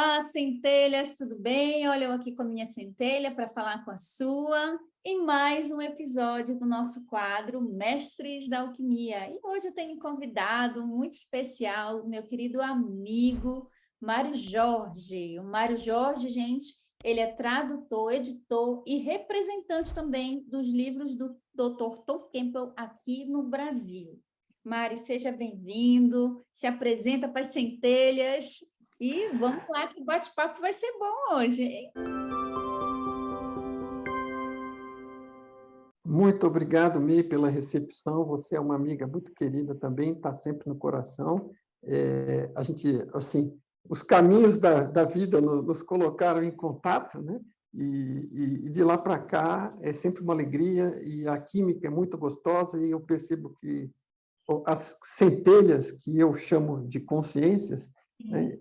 Olá, centelhas, tudo bem? Olha, eu aqui com a minha centelha para falar com a sua em mais um episódio do nosso quadro Mestres da Alquimia. E hoje eu tenho um convidado muito especial, meu querido amigo Mário Jorge. O Mário Jorge, gente, ele é tradutor, editor e representante também dos livros do Dr. Tom Campbell aqui no Brasil. Mário, seja bem-vindo, se apresenta para as centelhas. E vamos lá, que o bate-papo vai ser bom hoje, hein? Muito obrigado, Mi, pela recepção. Você é uma amiga muito querida também, está sempre no coração. A gente, assim, os caminhos da vida nos colocaram em contato, né? E de lá para cá é sempre uma alegria e a química é muito gostosa e eu percebo que as centelhas que eu chamo de consciências, né,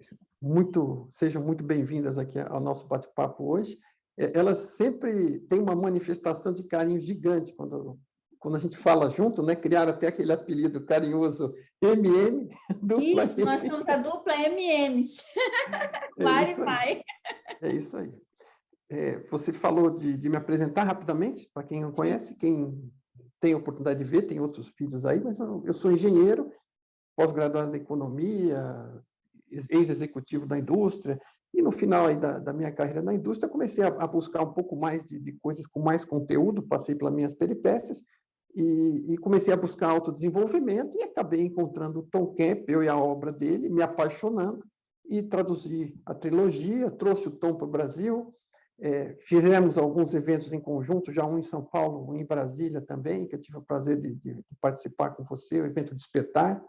sejam muito bem-vindas aqui ao nosso bate-papo hoje. Elas sempre têm uma manifestação de carinho gigante quando a gente fala junto, né? Criaram até aquele apelido carinhoso MM, dupla Isso, M. nós somos a dupla MMs. É Mário isso e aí. Mai. É isso aí. Você falou de me apresentar rapidamente, para quem não conhece, quem tem a oportunidade de ver, tem outros filhos aí, mas eu sou engenheiro, pós-graduado em economia, ex-executivo da indústria, e no final aí da minha carreira na indústria, comecei a buscar um pouco mais de coisas com mais conteúdo, passei pelas minhas peripécias, e comecei a buscar autodesenvolvimento, e acabei encontrando o Tom Campbell e a obra dele, me apaixonando, e traduzi a trilogia, trouxe o Tom para o Brasil, fizemos alguns eventos em conjunto, já um em São Paulo, um em Brasília também, que eu tive o prazer de participar com você, o evento Despertar.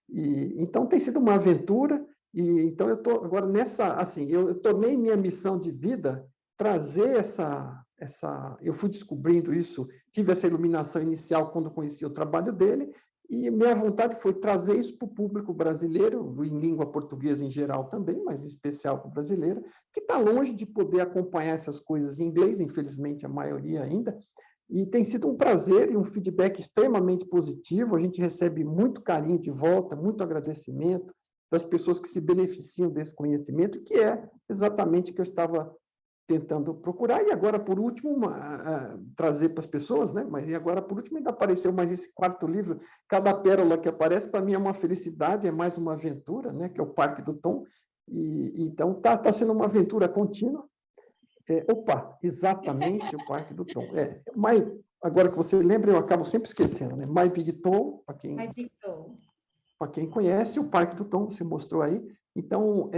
Então tem sido uma aventura, e então eu estou agora nessa, assim, eu tornei minha missão de vida trazer eu fui descobrindo isso, tive essa iluminação inicial quando conheci o trabalho dele, e minha vontade foi trazer isso para o público brasileiro, em língua portuguesa em geral também, mas em especial para o brasileiro, que está longe de poder acompanhar essas coisas em inglês, infelizmente a maioria ainda, e tem sido um prazer e um feedback extremamente positivo. A gente recebe muito carinho de volta, muito agradecimento das pessoas que se beneficiam desse conhecimento, que é exatamente o que eu estava tentando procurar. E agora, por último, trazer para as pessoas, né? Mas e agora, por último, ainda apareceu mais esse quarto livro. Cada pérola que aparece, para mim, é uma felicidade, é mais uma aventura, né? Que é o Parque do Tom. Então, está sendo uma aventura contínua. Exatamente o Parque do Tom. Agora que você lembra, eu acabo sempre esquecendo, né? My Big Tom, Ai, Victor. para quem conhece, o Parque do Tom, você mostrou aí. Então,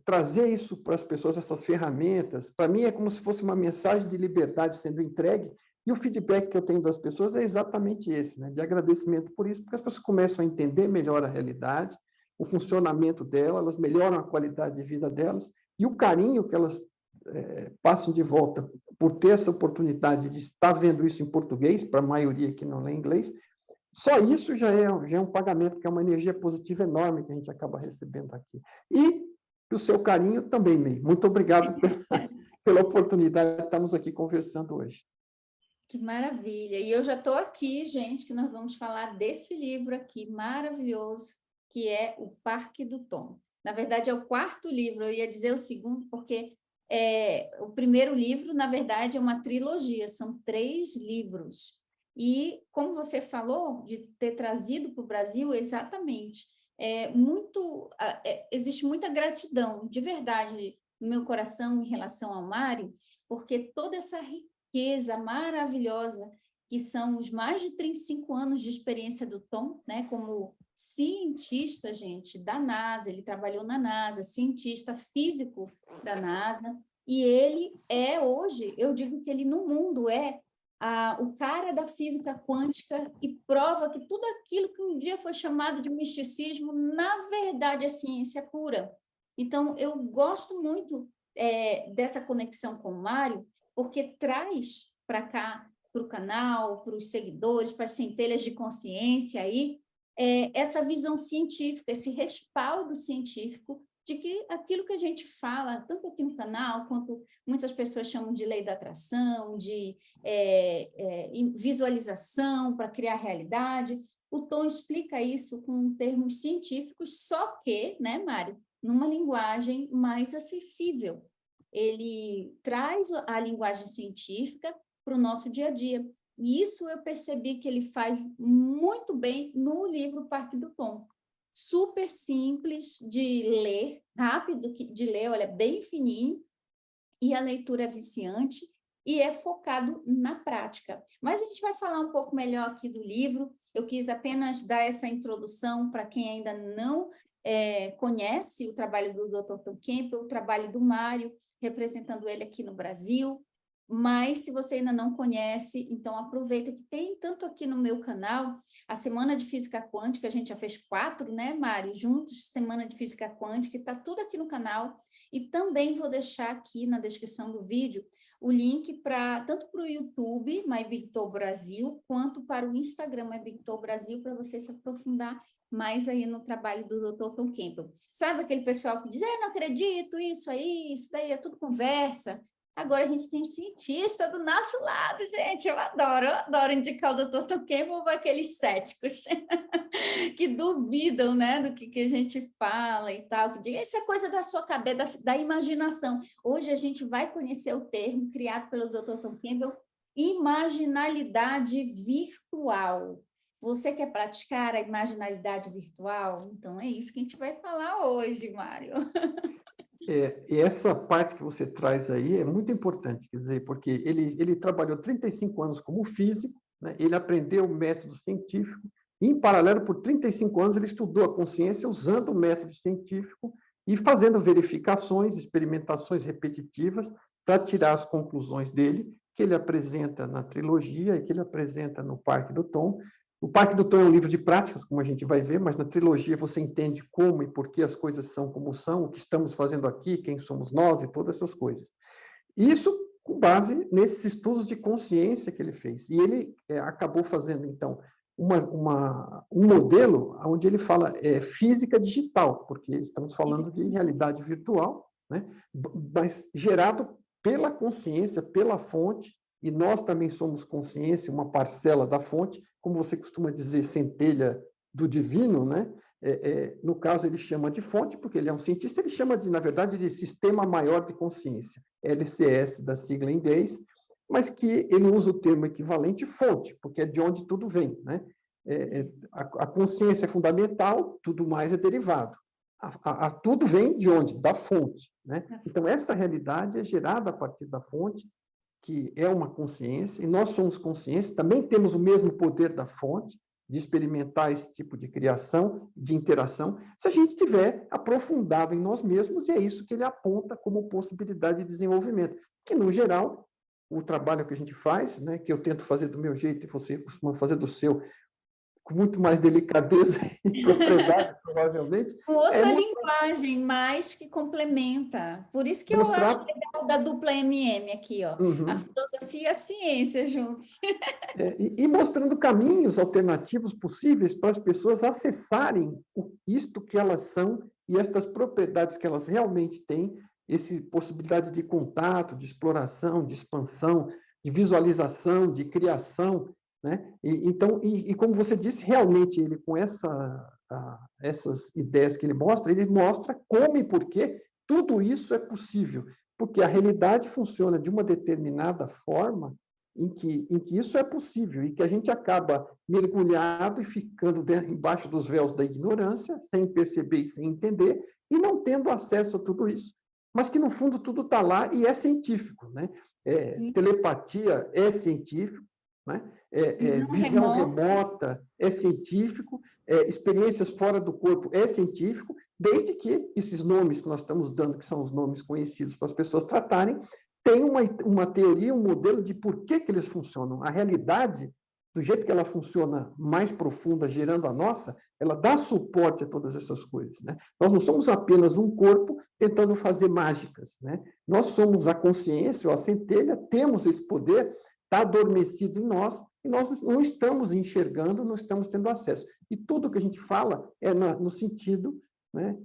trazer isso para as pessoas, essas ferramentas, para mim é como se fosse uma mensagem de liberdade sendo entregue, e o feedback que eu tenho das pessoas é exatamente esse, né? De agradecimento por isso, porque as pessoas começam a entender melhor a realidade, o funcionamento dela, elas melhoram a qualidade de vida delas, e o carinho que elas passam de volta por ter essa oportunidade de estar vendo isso em português, para a maioria que não lê inglês, só isso já é um pagamento, que é uma energia positiva enorme que a gente acaba recebendo aqui. E o seu carinho também, Ney. Muito obrigado pela oportunidade de estarmos aqui conversando hoje. Que maravilha. E eu já estou aqui, gente, que nós vamos falar desse livro aqui maravilhoso, que é O Parque do Tom. Na verdade, é o quarto livro, eu ia dizer o segundo, porque o primeiro livro, na verdade, é uma trilogia, são 3 livros. E, como você falou, de ter trazido para o Brasil, exatamente, existe muita gratidão, de verdade, no meu coração em relação ao Mário, porque toda essa riqueza maravilhosa que são os mais de 35 anos de experiência do Tom, né, como cientista, gente, da NASA, ele trabalhou na NASA, cientista físico da NASA, e ele é hoje, eu digo que ele no mundo o cara da física quântica que prova que tudo aquilo que um dia foi chamado de misticismo, na verdade é ciência pura. Então, eu gosto muito dessa conexão com o Mário, porque traz para cá, para o canal, para os seguidores, para as centelhas de consciência aí, essa visão científica, esse respaldo científico de que aquilo que a gente fala, tanto aqui no canal, quanto muitas pessoas chamam de lei da atração, de visualização para criar realidade, o Tom explica isso com termos científicos, só que, né, Mário, numa linguagem mais acessível. Ele traz a linguagem científica para o nosso dia a dia. E isso eu percebi que ele faz muito bem no livro Parque do Tom. Super simples de ler, rápido de ler, olha, bem fininho, e a leitura é viciante e é focado na prática. Mas a gente vai falar um pouco melhor aqui do livro. Eu quis apenas dar essa introdução para quem ainda não conhece o trabalho do Dr. Tom Campbell, o trabalho do Mário, representando ele aqui no Brasil. Mas, se você ainda não conhece, então aproveita que tem tanto aqui no meu canal, a Semana de Física Quântica, a gente já fez 4, né, Mário? Juntos, Semana de Física Quântica, está tudo aqui no canal. E também vou deixar aqui na descrição do vídeo o link tanto para o YouTube, MyBigTour Brasil, quanto para o Instagram, MyBigTour Brasil, para você se aprofundar mais aí no trabalho do Dr. Tom Campbell. Sabe aquele pessoal que diz, não acredito, isso aí, isso daí é tudo conversa. Agora a gente tem cientista do nosso lado, gente. Eu adoro indicar o Dr. Tom Campbell para aqueles céticos que duvidam, né, do que a gente fala e tal, que diga, isso é coisa da sua cabeça, da imaginação. Hoje a gente vai conhecer o termo criado pelo Dr. Tom Campbell, imaginalidade virtual. Você quer praticar a imaginalidade virtual? Então é isso que a gente vai falar hoje, Mário. E essa parte que você traz aí é muito importante, quer dizer, porque ele trabalhou 35 anos como físico, né? Ele aprendeu o método científico, e, em paralelo, por 35 anos, ele estudou a consciência usando o método científico e fazendo verificações, experimentações repetitivas para tirar as conclusões dele, que ele apresenta na trilogia e que ele apresenta no Parque do Tom. O Parque do Tom é um livro de práticas, como a gente vai ver, mas na trilogia você entende como e por que as coisas são como são, o que estamos fazendo aqui, quem somos nós e todas essas coisas. Isso com base nesses estudos de consciência que ele fez. E ele acabou fazendo, então, um modelo onde ele fala física digital, porque estamos falando de realidade virtual, né? Mas gerado pela consciência, pela fonte, e nós também somos consciência, uma parcela da fonte, como você costuma dizer, centelha do divino, né? No caso, ele chama de fonte, porque ele é um cientista, ele chama, na verdade, de sistema maior de consciência, LCS, da sigla em inglês, mas que ele usa o termo equivalente fonte, porque é de onde tudo vem, né? A consciência é fundamental, tudo mais é derivado. Tudo vem de onde? Da fonte, né? Então, essa realidade é gerada a partir da fonte, que é uma consciência, e nós somos consciência, também temos o mesmo poder da fonte, de experimentar esse tipo de criação, de interação, se a gente tiver aprofundado em nós mesmos, e é isso que ele aponta como possibilidade de desenvolvimento, que, no geral, o trabalho que a gente faz, né, que eu tento fazer do meu jeito e você costuma fazer do seu, com muito mais delicadeza e propriedade, provavelmente. Outra linguagem, mais que complementa. Por isso que eu acho legal da dupla MM aqui, ó. Uhum. A filosofia e a ciência juntos. E mostrando caminhos alternativos possíveis para as pessoas acessarem isto que elas são e estas propriedades que elas realmente têm, essa possibilidade de contato, de exploração, de expansão, de visualização, de criação, né? Então, como você disse, realmente ele com essas ideias que ele mostra como e por que tudo isso é possível, porque a realidade funciona de uma determinada forma em que isso é possível e que a gente acaba mergulhado e ficando embaixo dos véus da ignorância, sem perceber e sem entender, e não tendo acesso a tudo isso. Mas que, no fundo, tudo está lá e é científico, né? Telepatia é científico, né? Visão remota é científico, experiências fora do corpo é científico, desde que esses nomes que nós estamos dando, que são os nomes conhecidos para as pessoas tratarem, tem uma teoria, um modelo de por que eles funcionam. A realidade, do jeito que ela funciona mais profunda, gerando a nossa, ela dá suporte a todas essas coisas, né? Nós não somos apenas um corpo tentando fazer mágicas, né? Nós somos a consciência, ou a centelha, temos esse poder, está adormecido em nós, e nós não estamos enxergando, não estamos tendo acesso. E tudo que a gente fala é no sentido, né,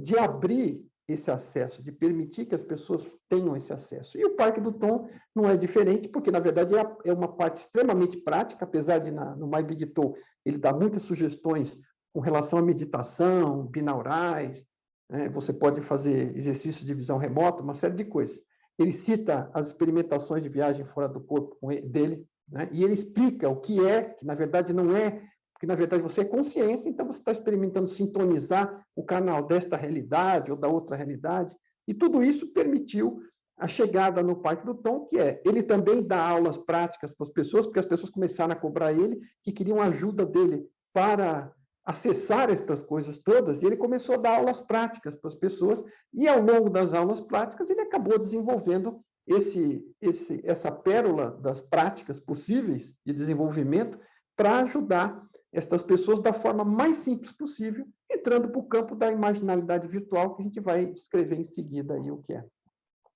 de abrir esse acesso, de permitir que as pessoas tenham esse acesso. E o Parque do Tom não é diferente, porque, na verdade, é uma parte extremamente prática, apesar de, no MyBigTour, ele dá muitas sugestões com relação à meditação, binaurais, né? Você pode fazer exercício de visão remota, uma série de coisas. Ele cita as experimentações de viagem fora do corpo dele, né? E ele explica o que é, que na verdade não é, porque na verdade você é consciência, então você está experimentando sintonizar o canal desta realidade ou da outra realidade, e tudo isso permitiu a chegada no Parque do Tom, que é, ele também dá aulas práticas para as pessoas, porque as pessoas começaram a cobrar ele, que queriam ajuda dele para acessar estas coisas todas, e ele começou a dar aulas práticas para as pessoas, e ao longo das aulas práticas ele acabou desenvolvendo essa pérola das práticas possíveis de desenvolvimento para ajudar estas pessoas da forma mais simples possível, entrando para o campo da imaginalidade virtual, que a gente vai descrever em seguida aí o que é.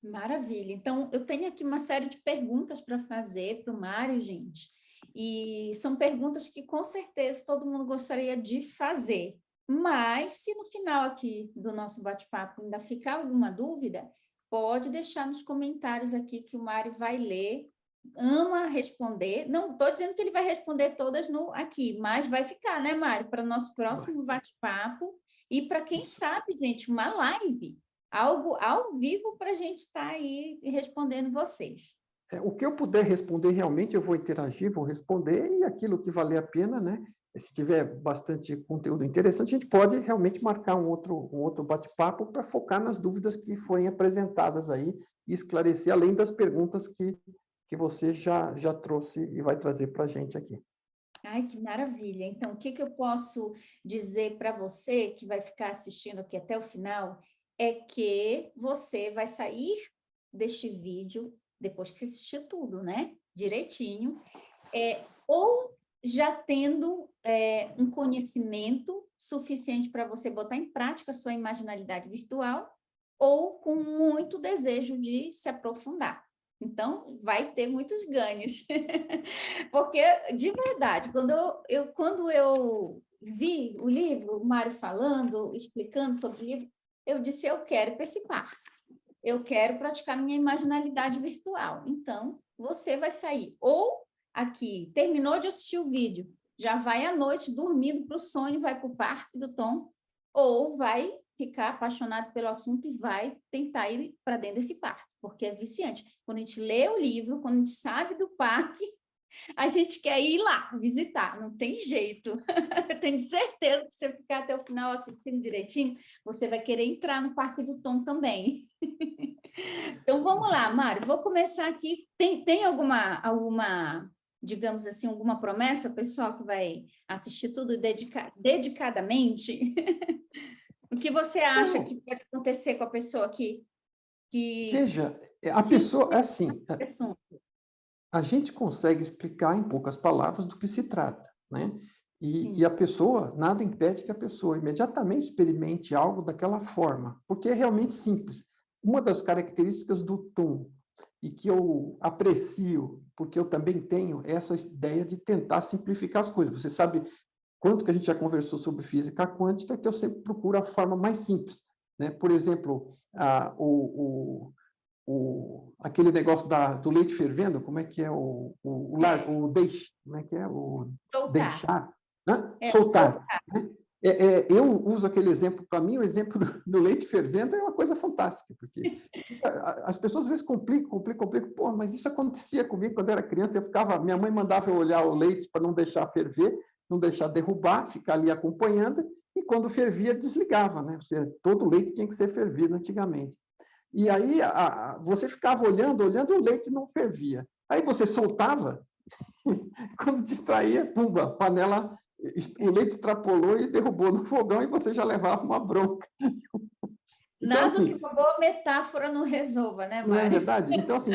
Maravilha. Então, eu tenho aqui uma série de perguntas para fazer para o Mário, gente. E são perguntas que, com certeza, todo mundo gostaria de fazer. Mas, se no final aqui do nosso bate-papo ainda ficar alguma dúvida, pode deixar nos comentários aqui que o Mário vai ler. Ama responder. Não estou dizendo que ele vai responder todas aqui, mas vai ficar, né, Mário, para o nosso próximo bate-papo. E para quem sabe, gente, uma live. Algo ao vivo para a gente estar aí respondendo vocês. O que eu puder responder, realmente eu vou interagir, vou responder, e aquilo que valer a pena, né? Se tiver bastante conteúdo interessante, a gente pode realmente marcar um outro bate-papo para focar nas dúvidas que forem apresentadas aí e esclarecer, além das perguntas que você já trouxe e vai trazer para a gente aqui. Ai, que maravilha! Então, o que eu posso dizer para você que vai ficar assistindo aqui até o final é que você vai sair deste vídeo, depois que assistir tudo, né? Direitinho, ou já tendo um conhecimento suficiente para você botar em prática a sua imaginalidade virtual, ou com muito desejo de se aprofundar. Então, vai ter muitos ganhos. Porque, de verdade, quando eu vi o livro, o Mário falando, explicando sobre o livro, eu disse, eu quero ir para esse parque. Eu quero praticar minha imaginalidade virtual. Então, você vai sair ou aqui, terminou de assistir o vídeo, já vai à noite dormindo para o sonho, vai para o Parque do Tom, ou vai ficar apaixonado pelo assunto e vai tentar ir para dentro desse parque, porque é viciante. Quando a gente lê o livro, quando a gente sabe do parque, a gente quer ir lá visitar, não tem jeito. Eu tenho certeza que se você ficar até o final assistindo direitinho, você vai querer entrar no Parque do Tom também. Então, vamos lá, Mário, vou começar aqui. Tem alguma, digamos assim, alguma promessa, pessoal, que vai assistir tudo dedicadamente? O que você acha que pode acontecer com a pessoa que Veja, a se pessoa, assim, interessou? a gente consegue explicar em poucas palavras do que se trata, né? E Sim. a pessoa, nada impede que a pessoa imediatamente experimente algo daquela forma, porque é realmente simples. Uma das características do Tom, e que eu aprecio, porque eu também tenho essa ideia de tentar simplificar as coisas. Você sabe quanto que a gente já conversou sobre física quântica, que eu sempre procuro a forma mais simples, né? Por exemplo, aquele negócio do leite fervendo, como é que é como é que é o Soltar. deixar, né? Soltar, Soltar. né? Eu uso aquele exemplo, para mim, o exemplo do leite fervendo é uma coisa fantástica, porque as pessoas às vezes complicam, pô, mas isso acontecia comigo quando eu era criança, minha mãe mandava eu olhar o leite para não deixar ferver, não deixar derrubar, ficar ali acompanhando, e quando fervia, desligava, né? Todo leite tinha que ser fervido antigamente. E aí você ficava olhando, o leite não fervia. Aí você soltava, quando distraía, pumba, panela, o leite extrapolou e derrubou no fogão e você já levava uma bronca. Então, Nada que assim, uma boa metáfora não resolva, né, não é Mário? verdade? Então, assim,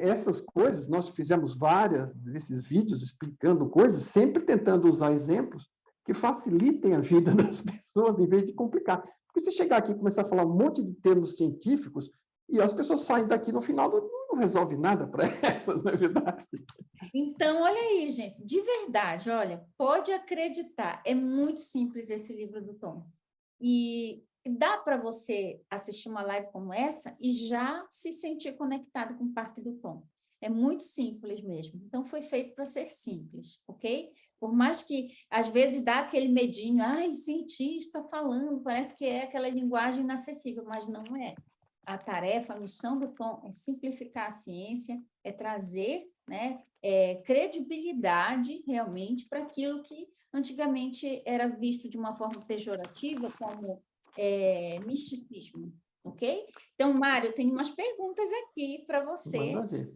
essas coisas, nós fizemos várias desses vídeos explicando coisas, sempre tentando usar exemplos que facilitem a vida das pessoas, em vez de complicar. Porque se chegar aqui e começar a falar um monte de termos científicos, e as pessoas saem daqui no final, não resolve nada para elas, não é verdade? Então, olha aí, gente, de verdade, olha, pode acreditar, é muito simples esse livro do Tom. E dá para você assistir uma live como essa e já se sentir conectado com o Parque do Tom. É muito simples mesmo. Então, foi feito para ser simples, ok? Por mais que, às vezes, dá aquele medinho, ai, cientista falando, parece que é aquela linguagem inacessível, mas não é. A tarefa, a missão do Tom é simplificar a ciência, é trazer, né, credibilidade realmente para aquilo que antigamente era visto de uma forma pejorativa, como misticismo, ok? Então, Mário, eu tenho umas perguntas aqui para você, Manda ver.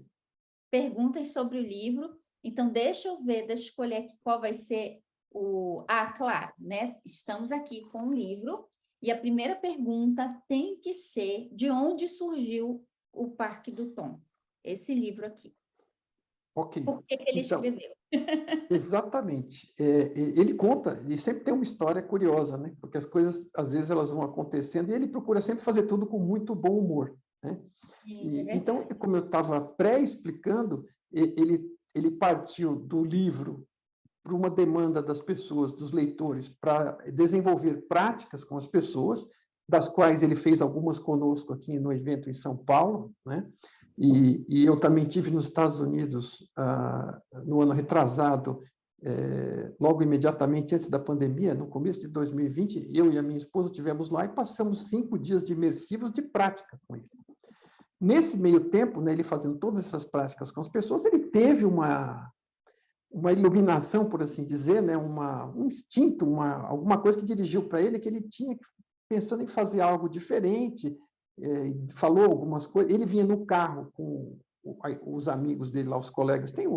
perguntas sobre o livro. Então, deixa eu ver, deixa eu escolher aqui qual vai ser o... Ah, claro, né? Estamos aqui com o livro, e a primeira pergunta tem que ser de onde surgiu o Parque do Tom, esse livro aqui. Ok. Por que que ele Então, escreveu? exatamente. Ele conta, e sempre tem uma história curiosa, né? Porque as coisas, às vezes, elas vão acontecendo, e ele procura sempre fazer tudo com muito bom humor, né? Então, Verdade. como eu estava pré-explicando, ele partiu do livro para uma demanda das pessoas, dos leitores, para desenvolver práticas com as pessoas, das quais ele fez algumas conosco aqui no evento em São Paulo, né? E eu também tive nos Estados Unidos no ano retrasado, logo imediatamente antes da pandemia, no começo de 2020, eu e a minha esposa tivemos lá e passamos 5 dias de imersivos de prática com ele. Nesse meio tempo, né, ele fazendo todas essas práticas com as pessoas, ele teve uma iluminação, por assim dizer, né, um instinto, alguma coisa que dirigiu para ele, que ele tinha pensando em fazer algo diferente, falou algumas coisas. Ele vinha no carro com os amigos dele lá, os colegas. Tem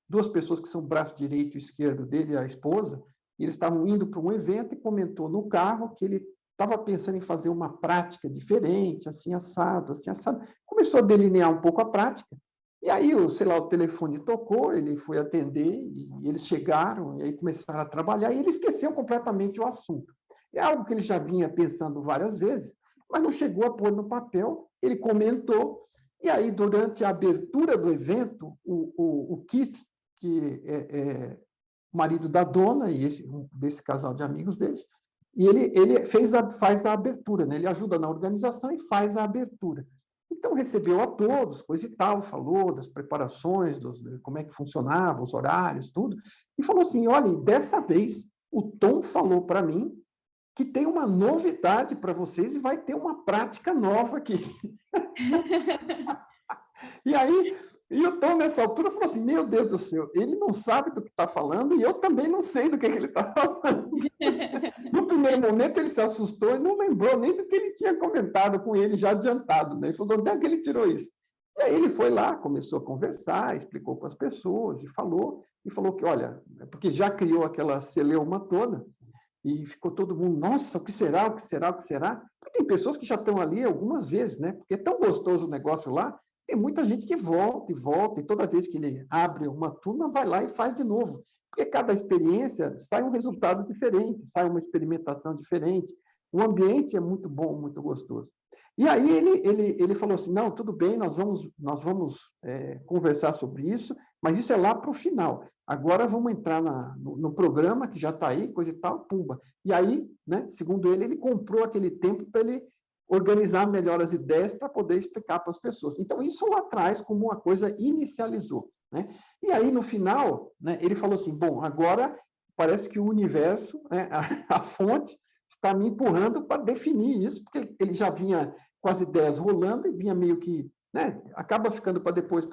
duas pessoas que são o braço direito e esquerdo dele, a esposa, e eles estavam indo para um evento e comentou no carro que ele estava pensando em fazer uma prática diferente, assim assado, assim assado. Começou a delinear um pouco a prática. E aí, sei lá, o telefone tocou, ele foi atender, e eles chegaram, e aí começaram a trabalhar, e ele esqueceu completamente o assunto. É algo que ele já vinha pensando várias vezes, mas não chegou a pôr no papel. Ele comentou, e aí, durante a abertura do evento, o Keith, que é o marido da dona, e desse casal de amigos deles, e ele faz a abertura, né? Ele ajuda na organização e faz a abertura. Então, recebeu a todos, coisa e tal, falou das preparações, como é que funcionava, os horários, tudo, e falou assim, olha, dessa vez o Tom falou para mim que tem uma novidade para vocês e vai ter uma prática nova aqui. E aí, o Tom, nessa altura, falou assim, meu Deus do céu, ele não sabe do que está falando e eu também não sei do que ele está falando. No primeiro momento, ele se assustou e não lembrou nem do que ele tinha comentado com ele já adiantado, né? Ele falou, onde é que ele tirou isso? E aí ele foi lá, começou a conversar, explicou com as pessoas e falou que, olha, porque já criou aquela celeuma toda, e ficou todo mundo, nossa, o que será, o que será, o que será? Porque tem pessoas que já estão ali algumas vezes, né? Porque é tão gostoso o negócio lá, tem muita gente que volta e volta, e toda vez que ele abre uma turma, vai lá e faz de novo. Porque cada experiência sai um resultado diferente, sai uma experimentação diferente. O ambiente é muito bom, muito gostoso. E aí ele falou assim, não, tudo bem, nós vamos conversar sobre isso, mas isso é lá para o final. Agora vamos entrar no programa, que já está aí, coisa e tal, pumba. E aí, né, segundo ele comprou aquele tempo para ele organizar melhor as ideias para poder explicar para as pessoas. Então, isso lá atrás, como uma coisa, inicializou. Né? E aí, no final, né, ele falou assim, bom, agora parece que o universo, né, a fonte, está me empurrando para definir isso, porque ele já vinha com as ideias rolando e vinha meio que, né, acaba ficando para depois,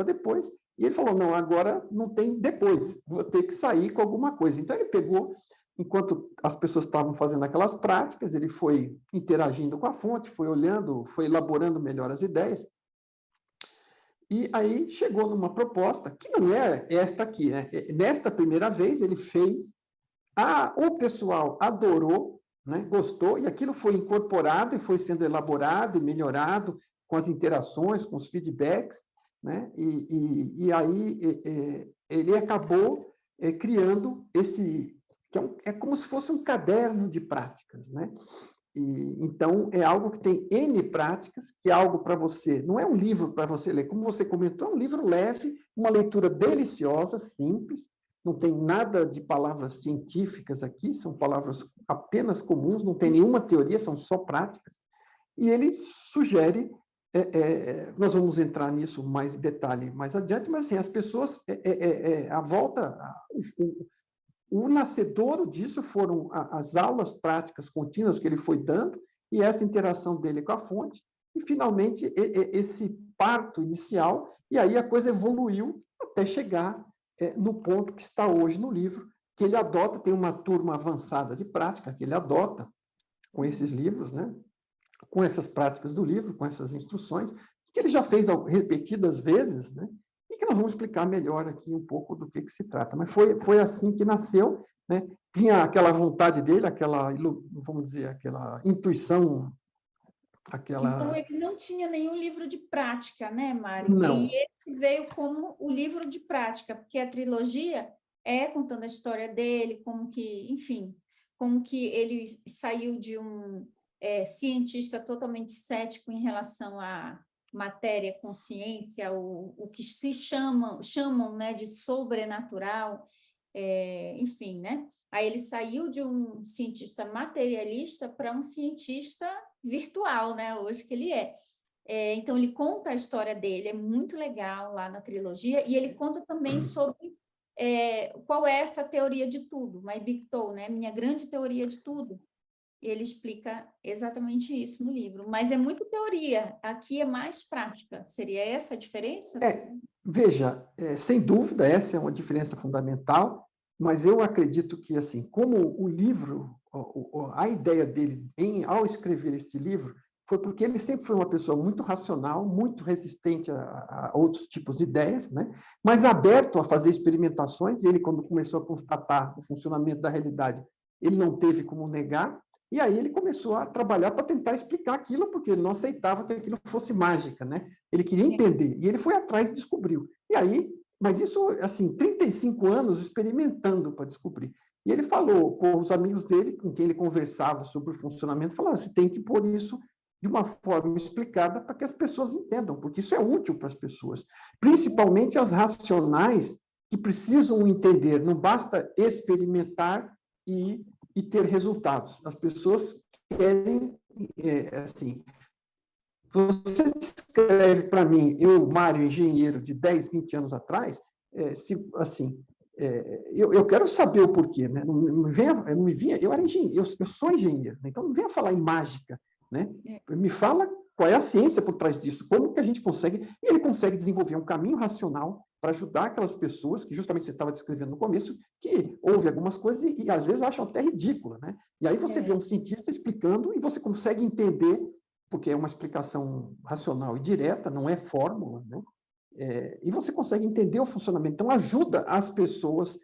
e ele falou, não, agora não tem depois, vou ter que sair com alguma coisa. Então, ele pegou, enquanto as pessoas estavam fazendo aquelas práticas, ele foi interagindo com a fonte, foi olhando, foi elaborando melhor as ideias, e aí chegou numa proposta, que não é esta aqui, né? Nesta primeira vez, ele fez, o pessoal adorou, né? Gostou, e aquilo foi incorporado e foi sendo elaborado e melhorado com as interações, com os feedbacks, né? E aí ele acabou criando esse, que é como se fosse um caderno de práticas, né? Então, é algo que tem N práticas, que é algo para você, não é um livro para você ler, como você comentou, é um livro leve, uma leitura deliciosa, simples, não tem nada de palavras científicas aqui, são palavras apenas comuns, não tem nenhuma teoria, são só práticas, e ele sugere nós vamos entrar nisso mais em detalhe mais adiante, mas assim, as pessoas, a volta, o nascedouro disso foram as aulas práticas contínuas que ele foi dando e essa interação dele com a fonte, e finalmente esse parto inicial, e aí a coisa evoluiu até chegar no ponto que está hoje no livro, que ele adota, tem uma turma avançada de prática que ele adota com esses livros, né? Com essas práticas do livro, com essas instruções, que ele já fez repetidas vezes, né? E que nós vamos explicar melhor aqui um pouco do que se trata. Mas foi assim que nasceu, né? Tinha aquela vontade dele, aquela, vamos dizer, aquela intuição, Então, aquela... ele não tinha nenhum livro de prática, né, Mário? E Não. esse veio como o livro de prática, porque a trilogia é contando a história dele, como que, enfim, como que ele saiu de um cientista totalmente cético em relação à matéria, consciência, o que se chamam, né, de sobrenatural, enfim, né? Aí ele saiu de um cientista materialista para um cientista virtual, né? Hoje que ele é. Então, ele conta a história dele, é muito legal lá na trilogia, e ele conta também sobre qual é essa teoria de tudo, My Big Toe, né? Minha grande teoria de tudo. Ele explica exatamente isso no livro, mas é muito teoria, aqui é mais prática. Seria essa a diferença? Veja, sem dúvida, essa é uma diferença fundamental, mas eu acredito que, assim, como o livro, a ideia dele ao escrever este livro, foi porque ele sempre foi uma pessoa muito racional, muito resistente a outros tipos de ideias, né? Mas aberto a fazer experimentações, e ele, quando começou a constatar o funcionamento da realidade, ele não teve como negar, e aí ele começou a trabalhar para tentar explicar aquilo, porque ele não aceitava que aquilo fosse mágica, né? Ele queria entender, e ele foi atrás e descobriu. E aí, mas isso, assim, 35 anos experimentando para descobrir. E ele falou com os amigos dele, com quem ele conversava sobre o funcionamento, falou, você tem que pôr isso de uma forma explicada para que as pessoas entendam, porque isso é útil para as pessoas, principalmente as racionais, que precisam entender, não basta experimentar e ter resultados. As pessoas querem, assim, você descreve para mim, eu, Mário, engenheiro de 10, 20 anos atrás, assim, eu quero saber o porquê, né? Não me vinha, eu era engenheiro, eu sou engenheiro, né? Então não venha falar em mágica, né? Me fala qual é a ciência por trás disso, como que a gente consegue, e ele consegue desenvolver um caminho racional para ajudar aquelas pessoas, que justamente você estava descrevendo no começo, que ouvem algumas coisas e às vezes acham até ridícula, né? E aí você vê um cientista explicando e você consegue entender, porque é uma explicação racional e direta, não é fórmula, né? E você consegue entender o funcionamento. Então, ajuda as pessoas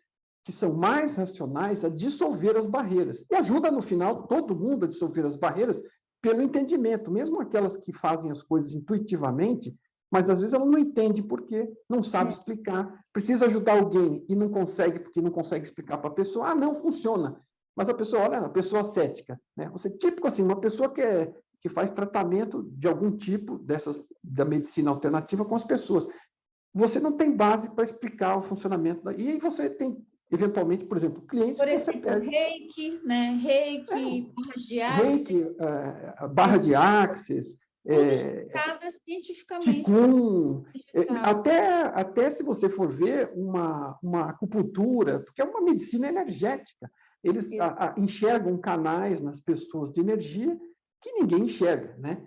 que são mais racionais a dissolver as barreiras. E ajuda, no final, todo mundo a dissolver as barreiras pelo entendimento, mesmo aquelas que fazem as coisas intuitivamente, mas às vezes ela não entende por quê, não sabe explicar, precisa ajudar alguém e não consegue, porque não consegue explicar para a pessoa, não funciona. Mas a pessoa, olha, a pessoa cética, né? Você, típico assim, uma pessoa que faz tratamento de algum tipo da medicina alternativa com as pessoas. Você não tem base para explicar o funcionamento. E aí você tem, eventualmente, por exemplo, clientes que você pede. Reiki, né? Reiki, barras de Reiki, Axis. barra de Axis. Tudo explicado cientificamente. Qigong, até se você for ver uma acupuntura, porque é uma medicina energética. Eles enxergam canais nas pessoas de energia que ninguém enxerga, né?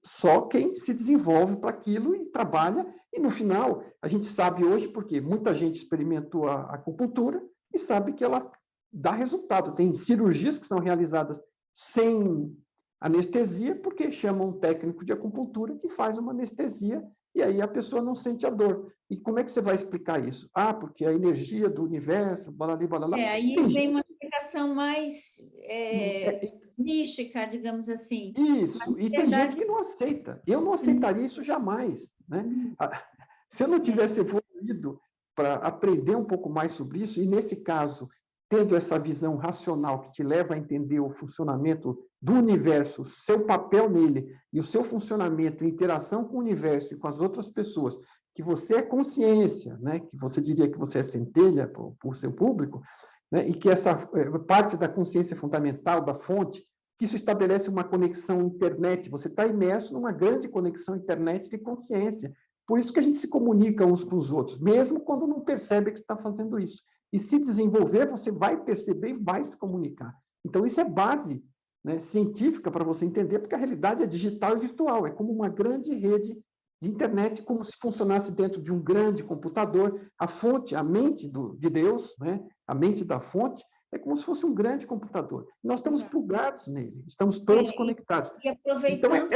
Só quem se desenvolve para aquilo e trabalha, e no final, a gente sabe hoje, porque muita gente experimentou a acupuntura e sabe que ela dá resultado. Tem cirurgias que são realizadas sem anestesia, porque chamam um técnico de acupuntura que faz uma anestesia e aí a pessoa não sente a dor. E como é que você vai explicar isso? Porque a energia do universo, balali, balalá. Aí vem uma explicação mais mística, digamos assim. Isso, e tem gente que não aceita. Eu não aceitaria isso jamais, né? Se eu não tivesse evoluído para aprender um pouco mais sobre isso, e nesse caso, tendo essa visão racional que te leva a entender o funcionamento do universo, seu papel nele e o seu funcionamento, interação com o universo e com as outras pessoas, que você é consciência, né? Que você diria que você é centelha por seu público, né? E que essa parte da consciência fundamental da fonte que isso estabelece uma conexão internet. Você está imerso numa grande conexão internet de consciência. Por isso que a gente se comunica uns com os outros, mesmo quando não percebe que está fazendo isso. E se desenvolver, você vai perceber e vai se comunicar. Então, isso é base, né, científica para você entender, porque a realidade é digital e virtual. É como uma grande rede de internet, como se funcionasse dentro de um grande computador. A fonte, a mente de Deus, né, a mente da fonte, é como se fosse um grande computador. Nós estamos Exato. plugados nele, estamos todos É, conectados. e Então, aproveitando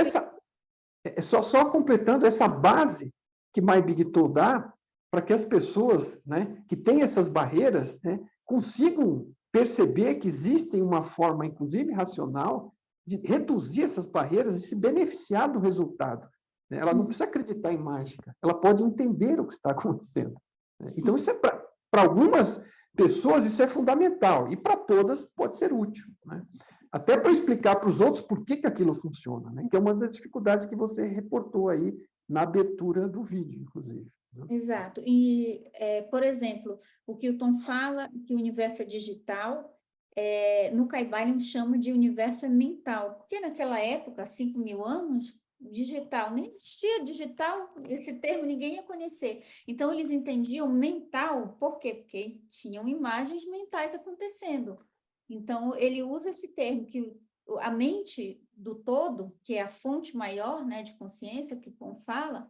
só completando essa base que My Big Tool dá, para que as pessoas, né, que têm essas barreiras, né, consigam perceber que existe uma forma, inclusive racional, de reduzir essas barreiras e se beneficiar do resultado. Né? Ela não precisa acreditar em mágica, ela pode entender o que está acontecendo. Né? Então, isso é para algumas pessoas, isso é fundamental, e para todas pode ser útil. Né? Até para explicar para os outros por que aquilo funciona, né? Que é uma das dificuldades que você reportou aí na abertura do vídeo, inclusive. Né? Exato. E, por exemplo, o que o Tom fala, que o universo é digital, no Kybalion chama de universo mental, porque naquela época, há 5.000 anos, digital, nem existia digital, esse termo ninguém ia conhecer. Então, eles entendiam mental, por quê? Porque tinham imagens mentais acontecendo. Então, ele usa esse termo, que a mente do todo, que é a fonte maior, né, de consciência, que o Tom fala,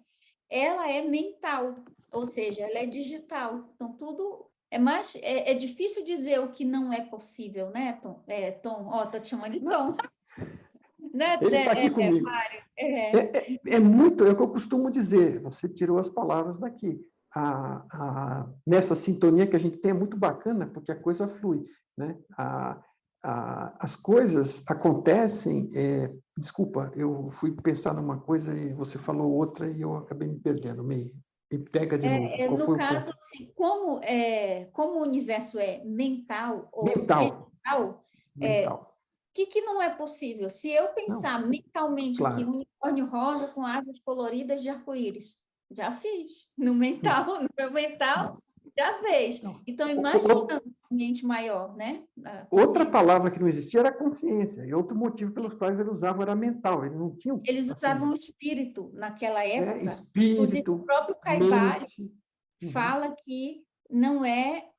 ela é mental, ou seja, ela é digital. Então, tudo é difícil dizer o que não é possível, né, Tom? Tom, ó, tô te chamando de Tom, né, Ele está aqui comigo. Mário? É o que eu costumo dizer, você tirou as palavras daqui. Nessa sintonia que a gente tem é muito bacana, porque a coisa flui. Né? As coisas acontecem. Desculpa, eu fui pensar numa coisa e você falou outra e eu acabei me perdendo. Me pega de novo. Qual No foi o caso, ponto? assim, como o universo é mental ou Mental. digital, Mental. o que não é possível? Se eu Não, pensar mentalmente aqui, claro. um unicórnio rosa com asas coloridas de arco-íris, já fiz. No mental, no meu mental, já fez. Não. Então, imagina uma mente maior, né? A Outra consciência. palavra que não existia era consciência, e outro motivo pelos quais ele usava era mental, ele não tinha, Eles usavam assim, o espírito naquela época. Inclusive, o espírito, próprio Caibalion mente. Uhum, fala que não é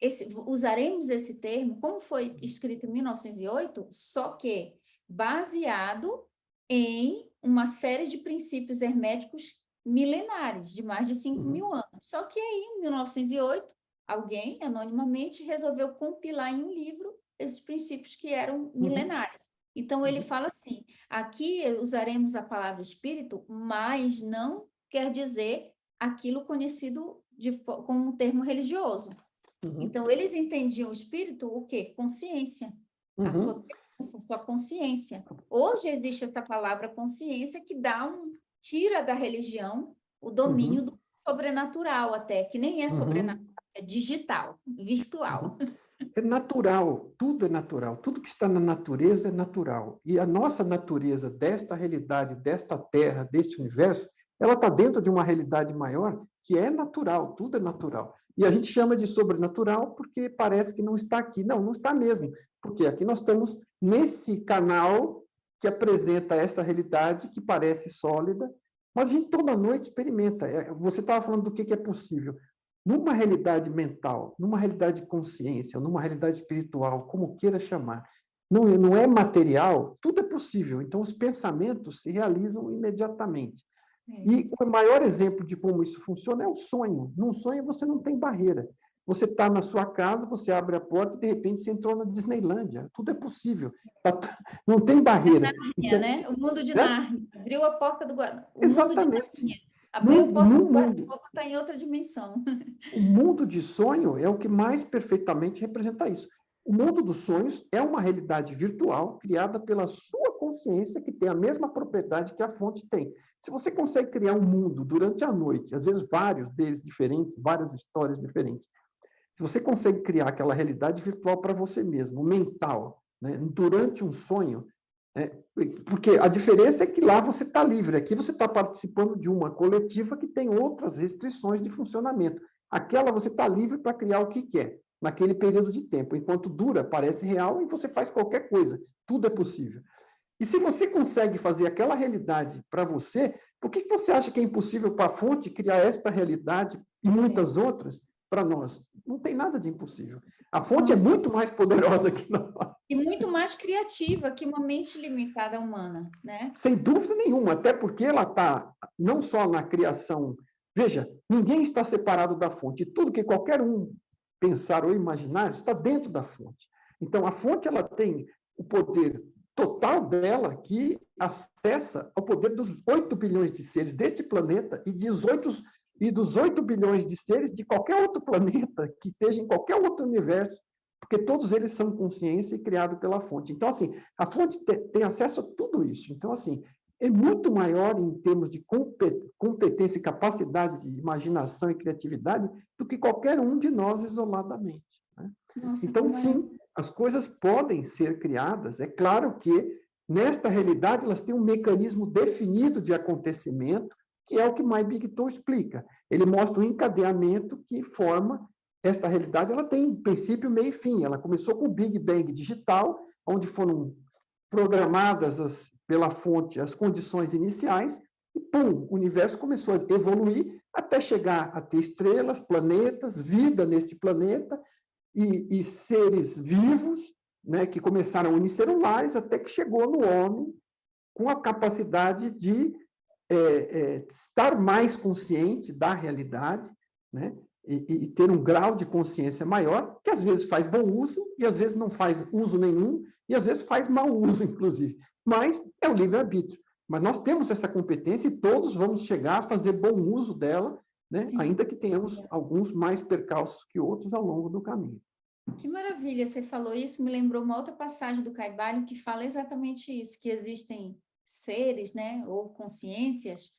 usaremos esse termo, como foi escrito em 1908, só que baseado em uma série de princípios herméticos milenares, de mais de 5.000 uhum, anos. Só que aí, em 1908, alguém, anonimamente, resolveu compilar em um livro esses princípios que eram uhum, milenares. Então, ele uhum, fala assim, aqui usaremos a palavra espírito, mas não quer dizer aquilo conhecido como um termo religioso. uhum, Então, eles entendiam o espírito o quê? Consciência, a sua uhum, presença, a sua consciência. Hoje existe essa palavra consciência que tira da religião o domínio uhum, do sobrenatural até, que nem é sobrenatural, uhum, é digital, virtual. uhum. É natural, tudo é natural, tudo que está na natureza é natural. E a nossa natureza, desta realidade, desta terra, deste universo, ela está dentro de uma realidade maior que é natural, tudo é natural. E a gente chama de sobrenatural porque parece que não está aqui. Não, não está mesmo. Porque aqui nós estamos nesse canal que apresenta essa realidade que parece sólida, mas a gente toda noite experimenta. Você estava falando do que é possível. Numa realidade mental, numa realidade de consciência, numa realidade espiritual, como queira chamar, não é material, tudo é possível. Então, os pensamentos se realizam imediatamente. É. E o maior exemplo de como isso funciona é o sonho. Num sonho, você não tem barreira. Você está na sua casa, você abre a porta e, de repente, você entrou na Disneylândia. Tudo é possível. Não tem barreira. Nárnia, Então, né? O mundo de é, Nárnia. Abriu a porta do guarda. O mundo de exatamente. Nárnia. Abriu a porta No do mundo, guarda-roupa, está em outra dimensão. o mundo de sonho é o que mais perfeitamente representa isso. O mundo dos sonhos é uma realidade virtual criada pela sua consciência, que tem a mesma propriedade que a fonte tem. Se você consegue criar um mundo durante a noite, às vezes vários deles diferentes, várias histórias diferentes, se você consegue criar aquela realidade virtual para você mesmo, mental, né, durante um sonho, né, porque a diferença é que lá você está livre, aqui você está participando de uma coletiva que tem outras restrições de funcionamento. Aquela você está livre para criar o que quer, naquele período de tempo. Enquanto dura, parece real e você faz qualquer coisa. Tudo é possível. E se você consegue fazer aquela realidade para você, por que você acha que é impossível para a fonte criar esta realidade e muitas outras para nós? Não tem nada de impossível. A fonte é muito mais poderosa que nós. E muito mais criativa que uma mente limitada humana, né? Sem dúvida nenhuma, até porque ela está não só na criação. Veja, ninguém está separado da fonte. Tudo que qualquer um pensar ou imaginar está dentro da fonte. Então, a fonte ela tem o poder total dela que acessa ao poder dos 8 bilhões de seres deste planeta e dos 8 bilhões de seres de qualquer outro planeta que esteja em qualquer outro universo, porque todos eles são consciência e criados pela fonte. Então, assim, a fonte tem acesso a tudo isso. Então, assim, é muito maior em termos de competência e capacidade de imaginação e criatividade do que qualquer um de nós isoladamente. Né? Nossa, então, sim, as coisas podem ser criadas. É claro que, nesta realidade, elas têm um mecanismo definido de acontecimento, que é o que My Big Tool explica. Ele mostra um encadeamento que forma esta realidade. Ela tem princípio, meio e fim. Ela começou com o Big Bang digital, onde foram programadas pela fonte as condições iniciais, e, pum, o universo começou a evoluir até chegar a ter estrelas, planetas, vida neste planeta, e seres vivos, né, que começaram unicelulares, até que chegou no homem com a capacidade de estar mais consciente da realidade, né, e ter um grau de consciência maior, que às vezes faz bom uso, e às vezes não faz uso nenhum, e às vezes faz mau uso, inclusive. Mas é o livre-arbítrio. Mas nós temos essa competência e todos vamos chegar a fazer bom uso dela, né? Ainda que tenhamos alguns mais percalços que outros ao longo do caminho. Que maravilha, você falou isso, me lembrou uma outra passagem do Caibalion que fala exatamente isso, que existem seres, né, ou consciências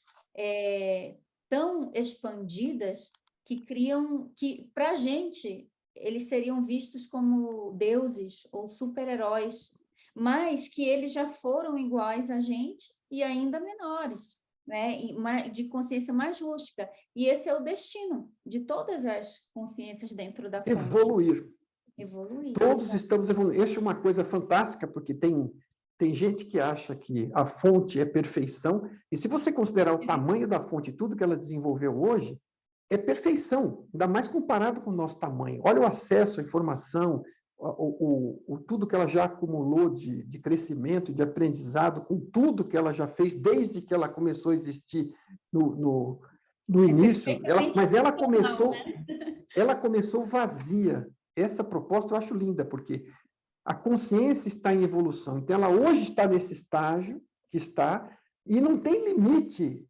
tão expandidas que criam, que para a gente eles seriam vistos como deuses ou super-heróis, mas que eles já foram iguais a gente e ainda menores, né, de consciência mais rústica. E esse é o destino de todas as consciências dentro da fonte. Evoluir. Todos Exato. estamos evoluindo. Isso é uma coisa fantástica, porque tem gente que acha que a fonte é perfeição, e se você considerar o tamanho da fonte, tudo que ela desenvolveu hoje, é perfeição, ainda mais comparado com o nosso tamanho. Olha o acesso à informação, tudo que ela já acumulou de crescimento, de aprendizado, com tudo que ela já fez desde que ela começou a existir no início. Mas ela começou vazia. Essa proposta eu acho linda, porque a consciência está em evolução. Então, ela hoje está nesse estágio que está, e não tem limite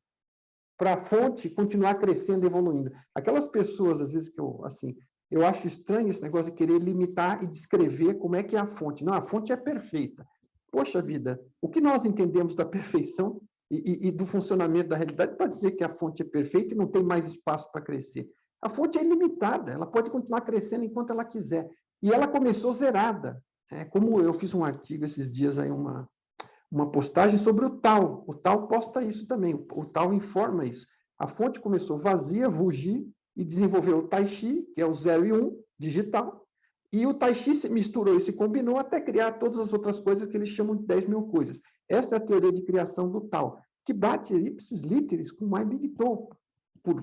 para a fonte continuar crescendo e evoluindo. Aquelas pessoas, às vezes, que eu acho estranho esse negócio de querer limitar e descrever como é que é a fonte. Não, a fonte é perfeita. Poxa vida, o que nós entendemos da perfeição e do funcionamento da realidade para dizer que a fonte é perfeita e não tem mais espaço para crescer? A fonte é ilimitada, ela pode continuar crescendo enquanto ela quiser. E ela começou zerada. Como eu fiz um artigo esses dias, aí uma postagem sobre o Tao. O Tao posta isso também, o Tao informa isso. A fonte começou vazia, Wuji, e desenvolveu o Tai Chi, que é o 0 e 1, digital, e o Tai Chi se misturou e se combinou até criar todas as outras coisas que eles chamam de 10 mil coisas. Essa é a teoria de criação do Tao, que bate ipsis literis com My Big Tool,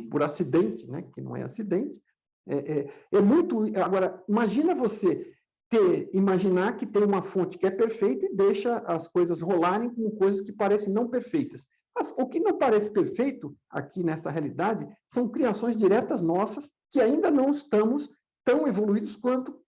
por acidente, né? Que não é acidente. É muito... Agora, imagina você imaginar que tem uma fonte que é perfeita e deixa as coisas rolarem com coisas que parecem não perfeitas. Mas o que não parece perfeito aqui nessa realidade são criações diretas nossas que ainda não estamos tão evoluídos quanto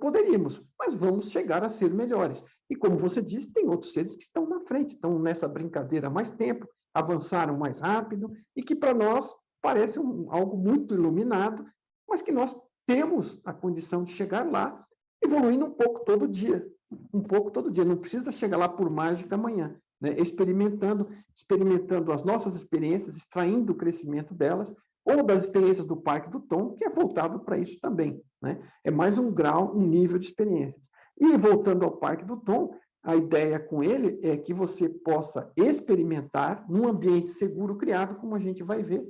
poderíamos, mas vamos chegar a ser melhores. E como você disse, tem outros seres que estão na frente, estão nessa brincadeira há mais tempo, avançaram mais rápido e que para nós parece algo muito iluminado, mas que nós temos a condição de chegar lá evoluindo um pouco todo dia. Não precisa chegar lá por mágica amanhã, né? Experimentando as nossas experiências, extraindo o crescimento delas, ou das experiências do Parque do Tom, que é voltado para isso também, né? É mais um grau, um nível de experiências. E voltando ao Parque do Tom, a ideia com ele é que você possa experimentar num ambiente seguro criado, como a gente vai ver,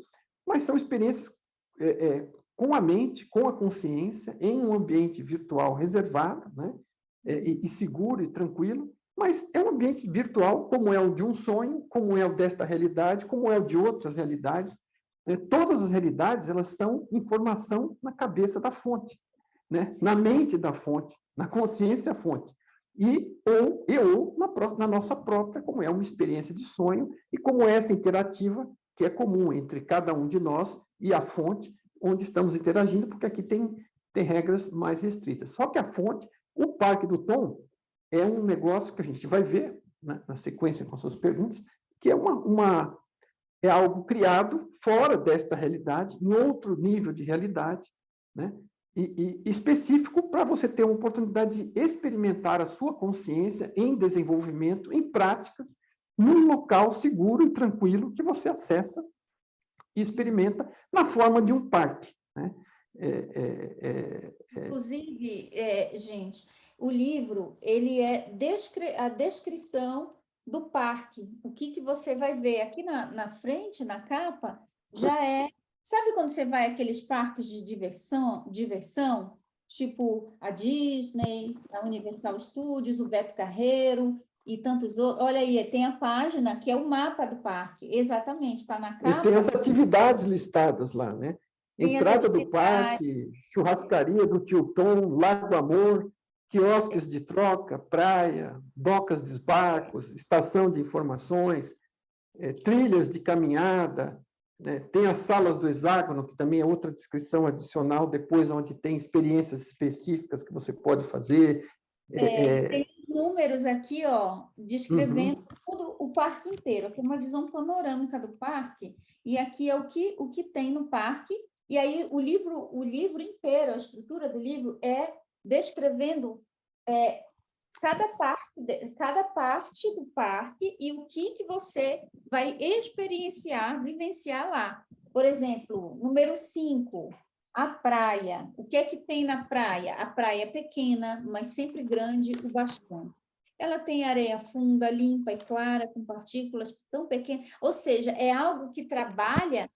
mas são experiências com a mente, com a consciência, em um ambiente virtual reservado, né? E seguro e tranquilo, mas é um ambiente virtual, como é o de um sonho, como é o desta realidade, como é o de outras realidades. Todas as realidades, elas são informação na cabeça da fonte, né? Na mente da fonte, na consciência fonte. Ou na nossa própria, como é uma experiência de sonho, e como essa interativa, que é comum entre cada um de nós e a fonte, onde estamos interagindo, porque aqui tem regras mais restritas. Só que a fonte, o Parque do Tom, é um negócio que a gente vai ver, né, na sequência com as suas perguntas, que é é algo criado fora desta realidade, em outro nível de realidade, né? E específico para você ter uma oportunidade de experimentar a sua consciência em desenvolvimento, em práticas, num local seguro e tranquilo que você acessa e experimenta na forma de um parque, né? Inclusive, gente, o livro, ele é a descrição do parque. O que você vai ver aqui na frente, na capa, já é... Sabe quando você vai àqueles parques de diversão? Tipo a Disney, a Universal Studios, o Beto Carreiro e tantos outros. Olha aí, tem a página que é o mapa do parque. Exatamente, está na E tem capa. as atividades listadas lá, né? Tem as Entrada do atividades. parque, churrascaria do Tio Tom, Lago Amor, quiosques de troca, praia, docas de barcos, estação de informações, trilhas de caminhada, né? Tem as salas do hexágono, que também é outra descrição adicional, depois onde tem experiências específicas que você pode fazer. Tem os números aqui, ó, descrevendo Uhum. todo o parque inteiro. Aqui é uma visão panorâmica do parque, e aqui é o que tem no parque. E aí o livro inteiro, a estrutura do livro é descrevendo cada parte do parque e o que você vai experienciar, vivenciar lá. Por exemplo, número 5, a praia. O que é que tem na praia? A praia é pequena, mas sempre grande o bastante. Ela tem areia funda, limpa e clara, com partículas tão pequenas. Ou seja, é algo que trabalha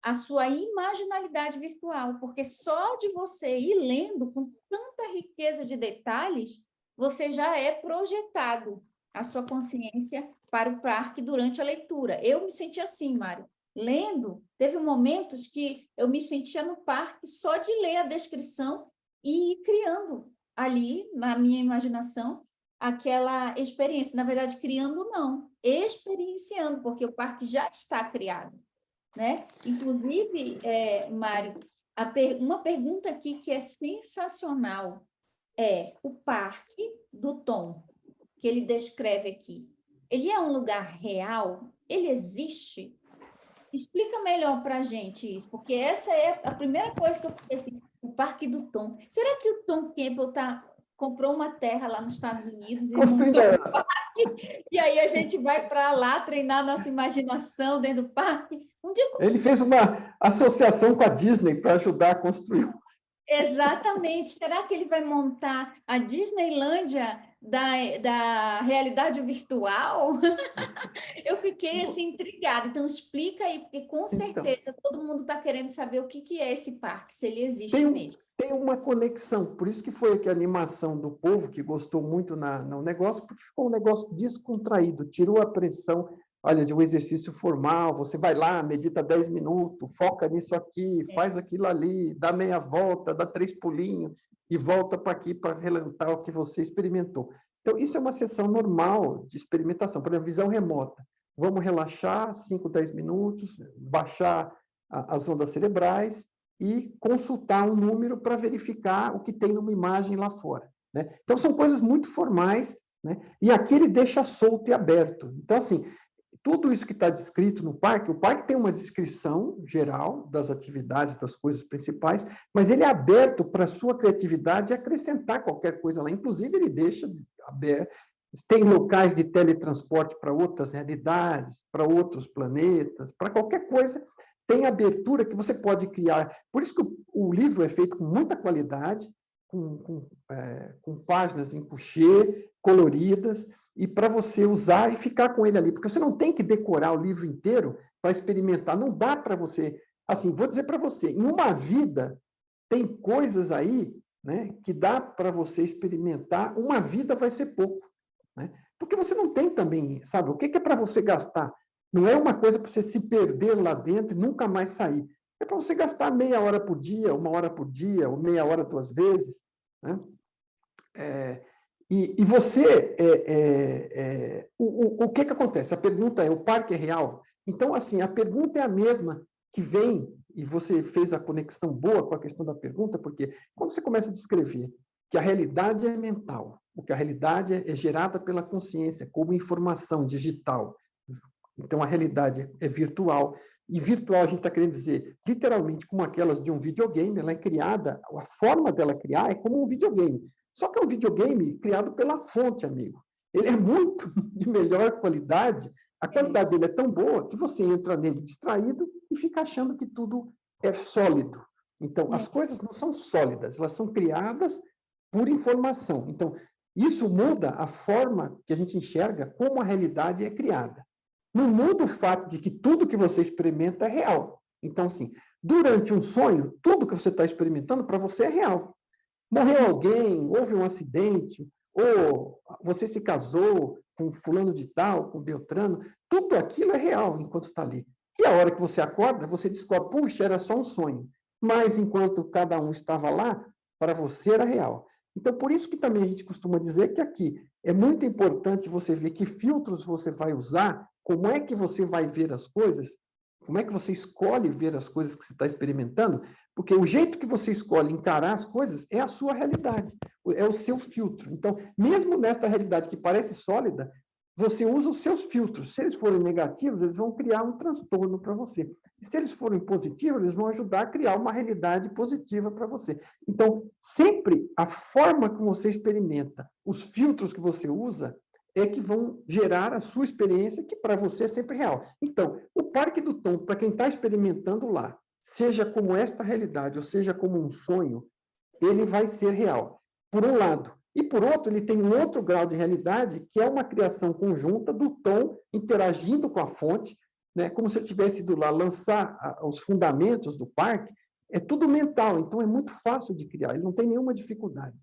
a sua imaginalidade virtual, porque só de você ir lendo com tanta riqueza de detalhes, você já é projetado a sua consciência para o parque durante a leitura. Eu me senti assim, Mário. Lendo, teve momentos que eu me sentia no parque só de ler a descrição e ir criando ali, na minha imaginação, aquela experiência. Na verdade, criando não, experienciando, porque o parque já está criado, né? Inclusive, Mário, uma pergunta aqui que é sensacional é o Parque do Tom, que ele descreve aqui. Ele é um lugar real? Ele existe? Explica melhor para a gente isso, porque essa é a primeira coisa que eu fiquei assim, o Parque do Tom. Será que o Tom Campbell comprou uma terra lá nos Estados Unidos e Construindo montou um parque? E aí a gente vai para lá treinar nossa imaginação dentro do parque? Um dia... Ele fez uma associação com a Disney para ajudar a construir. Exatamente. Será que ele vai montar a Disneylândia da realidade virtual? Eu fiquei assim intrigada. Então, explica aí, porque com Então, certeza todo mundo está querendo saber o que é esse parque, se ele existe tem, mesmo. tem uma conexão, por isso que foi que a animação do povo, que gostou muito no negócio, porque ficou um negócio descontraído, tirou a pressão, olha, de um exercício formal, você vai lá, medita 10 minutos, foca nisso aqui, faz aquilo ali, dá meia volta, dá 3 pulinhos, e volta para aqui para relatar o que você experimentou. Então, isso é uma sessão normal de experimentação, por exemplo, visão remota. Vamos relaxar 5, 10 minutos, baixar as ondas cerebrais, e consultar um número para verificar o que tem numa imagem lá fora, né? Então, são coisas muito formais, né? E aqui ele deixa solto e aberto. Então, assim, tudo isso que está descrito no parque, o parque tem uma descrição geral das atividades, das coisas principais, mas ele é aberto para a sua criatividade acrescentar qualquer coisa lá. Inclusive, ele deixa aberto. Tem locais de teletransporte para outras realidades, para outros planetas, para qualquer coisa. Tem abertura que você pode criar. Por isso que o livro é feito com muita qualidade, com páginas em coucher, coloridas, e para você usar e ficar com ele ali. Porque você não tem que decorar o livro inteiro para experimentar. Não dá para você... Assim, vou dizer para você, em uma vida, tem coisas aí, né, que dá para você experimentar. Uma vida vai ser pouco. né? Porque você não tem também, sabe, o que é para você gastar? Não é uma coisa para você se perder lá dentro e nunca mais sair. É para você gastar meia hora por dia, uma hora por dia, ou meia hora 2 vezes, né? E você, o que acontece? A pergunta é, o parque é real? Então, assim, a pergunta é a mesma que vem, e você fez a conexão boa com a questão da pergunta, porque quando você começa a descrever que a realidade é mental, porque a realidade é gerada pela consciência, como informação digital, então a realidade é virtual, e virtual a gente está querendo dizer, literalmente, como aquelas de um videogame, ela é criada, a forma dela criar é como um videogame. Só que é um videogame criado pela fonte, amigo. Ele é muito de melhor qualidade, a qualidade dele é tão boa que você entra nele distraído e fica achando que tudo é sólido. Então, as coisas não são sólidas, elas são criadas por informação. Então, isso muda a forma que a gente enxerga como a realidade é criada. Não muda o fato de que tudo que você experimenta é real. Então, assim, durante um sonho, tudo que você está experimentando para você é real. Morreu alguém, houve um acidente, ou você se casou com fulano de tal, com Beltrano, tudo aquilo é real enquanto está ali. E a hora que você acorda, você descobre, puxa, era só um sonho. Mas enquanto cada um estava lá, para você era real. Então, por isso que também a gente costuma dizer que aqui é muito importante você ver que filtros você vai usar, como é que você vai ver as coisas, como é que você escolhe ver as coisas que você está experimentando, porque o jeito que você escolhe encarar as coisas é a sua realidade, é o seu filtro. Então, mesmo nesta realidade que parece sólida, você usa os seus filtros. Se eles forem negativos, eles vão criar um transtorno para você. E se eles forem positivos, eles vão ajudar a criar uma realidade positiva para você. Então, sempre a forma como você experimenta, os filtros que você usa, é que vão gerar a sua experiência, que para você é sempre real. Então, o Parque do Tom, para quem está experimentando lá, seja como esta realidade, ou seja como um sonho, ele vai ser real, por um lado. E, por outro, ele tem um outro grau de realidade, que é uma criação conjunta do Tom interagindo com a fonte, né? Como se eu tivesse ido lá lançar os fundamentos do parque. É tudo mental, então é muito fácil de criar, ele não tem nenhuma dificuldade.